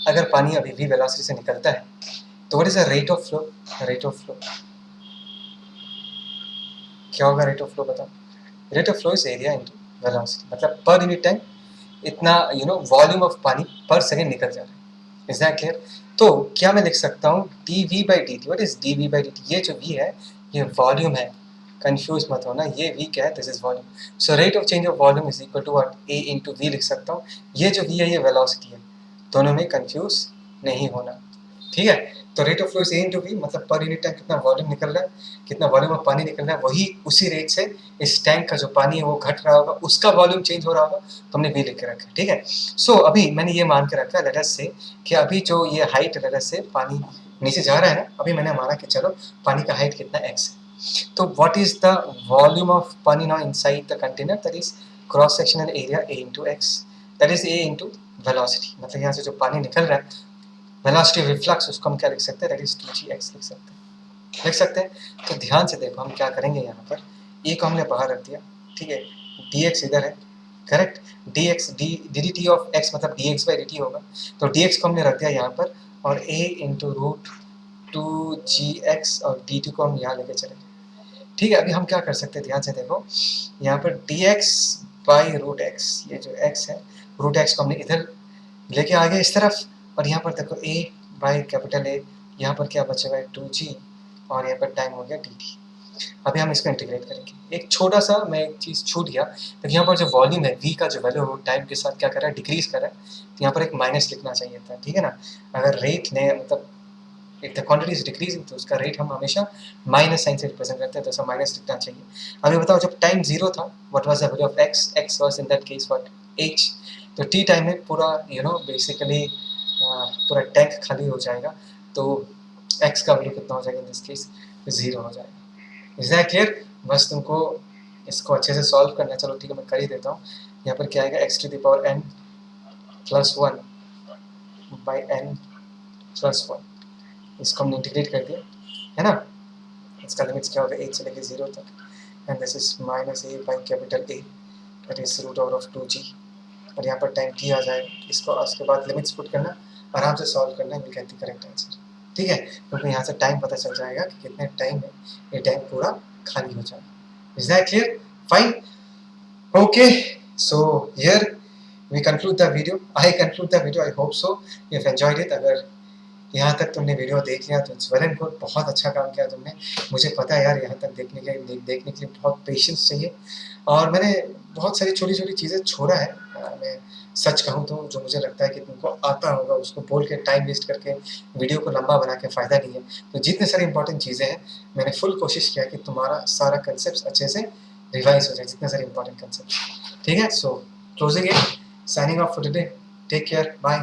अगर पानी अभी v वेलोसिटी से निकलता है, तो what is the rate of flow, rate of flow क्या होगा, रेट ऑफ फ्लो बताओ, rate of flow is area into velocity, मतलब पर यूनिट टाइम इतना वॉल्यूम ऑफ पानी पर सेकंड निकल जा रहा है। Is that clear? तो क्या मैं लिख सकता हूँ dv by dt, what is dv by dt, ये जो v है ये वॉल्यूम है, कंफ्यूज मत होना, ये v क्या है, this is volume, so rate of change of volume is equal to what, a into v लिख सकता हूँ, ये जो v है ये वेलोसिटी है, दोनों में कंफ्यूज नहीं होना। ठीक है, तो rate of flow is a into v, मतलब पर यूनिट टाइम कितना वॉल्यूम निकल रहा है, कितना वॉल्यूम ऑफ पानी निकल रहा है, वही उसी रेट से इस टैंक का जो पानी है वो घट रहा होगा, उसका वॉल्यूम चेंज हो रहा होगा, तो हमने v लिख के रखा है। ठीक है, सो अभी मैंने ये मान के रखा है, लेट अस से कि अभी जो ये हाइट, लेट अस से पानी नीचे जा रहा है ना, अभी मैंने माना कि चलो पानी का हाइट कितना x है, तो what is the volume of pani now inside the container, that is cross sectional area a into x, that is a into velocity, मतलब यहाँ से जो पानी निकल रहा है वेलोसिटी ऑफ रिफ्लक्स, उसको हम क्या लिख सकते हैं, दैट इज 2gx लिख सकते हैं। तो ध्यान से देखो हम क्या करेंगे, यहाँ पर a को हमने बाहर रख दिया, ठीक है, dx इधर है, correct, dx dt of x मतलब dx by dt होगा, तो dx को हमने रख दिया यहाँ पर, और a into रूट 2gx, और dt को हम यहाँ लेके चले। ठीक है, अभी हम क्या कर सकते हैं, ध्यान से देखो, यहाँ पर dx by रूट x, ये जो x है रूट x को हमने इधर लेके आ गए इस तरफ, और यहाँ पर देखो a बाई कैपिटल A, यहाँ पर क्या बचेगा 2g, और यहाँ पर टाइम हो गया dt। अभी हम इसको इंटीग्रेट करेंगे। एक छोटा सा मैं एक चीज़ छूट गया, तो यहाँ पर जो वॉल्यूम है v का जो वैल्यू है टाइम के साथ क्या कर रहा है, डिक्रीज कर रहा है, तो यहाँ पर एक माइनस लिखना चाहिए था। ठीक है ना, अगर रेट ने मतलब if the quantity is decreasing, तो उसका रेट हम हमेशा माइनस साइन से रिप्रेजेंट करते हैं, तो ऐसा माइनस लिखना चाहिए। अभी बताओ जब टाइम 0 था, what was the value of x was in that case what, h, तो t टाइम में पूरा बेसिकली पूरा टैंक खाली हो जाएगा, तो x का वैल्यू कितना हो जाएगा, इन दिस केस 0 हो जाएगा। Is that clear? बस तुमको इसको अच्छे से सॉल्व करना है। चलो ठीक है, मैं कर ही देता हूँ। यहाँ पर क्या आएगा, x to the power n plus 1 by n plus 1, इसको हमने इंटीग्रेट कर दिया है ना, इसका लिमिट्स क्या होगा 8 से लेके 0 तक, and this is minus a by capital A, that is root over of 2g, और यहाँ पर टाइम t आ जाएगा, इसको उसके बाद लिमिट्स पुट करना, आराम से सॉल्व करना है, will get the correct answer. ठीक है, क्योंकि यहाँ से टाइम पता चल जाएगा कि कितने टाइम में ये टैंक पूरा खाली हो जाएगा। Is that clear? Fine, okay, so here we conclude the video. I conclude the video. I hope so you have enjoyed it. अगर यहाँ तक तुमने वीडियो देख लिया तो इट्स वेल एंड गुड, बहुत अच्छा काम किया तुमने। मुझे पता है यार, यहाँ तक देखने के लिए बहुत पेशेंस चाहिए, और मैंने बहुत सारी छोटी छोटी चीज़ें छोड़ा है। मैं सच कहूँ तो जो मुझे लगता है कि तुमको आता होगा, उसको बोल के टाइम वेस्ट करके वीडियो को लंबा बना के फ़ायदा नहीं है। तो जितने सारी इंपॉर्टेंट चीज़ें हैं, मैंने फुल कोशिश किया कि तुम्हारा सारा कंसेप्ट अच्छे से रिवाइज हो जाए, जितने सारे इंपॉर्टेंट कंसेप्ट। ठीक है, सो closing it, signing off for today. Take care. Bye.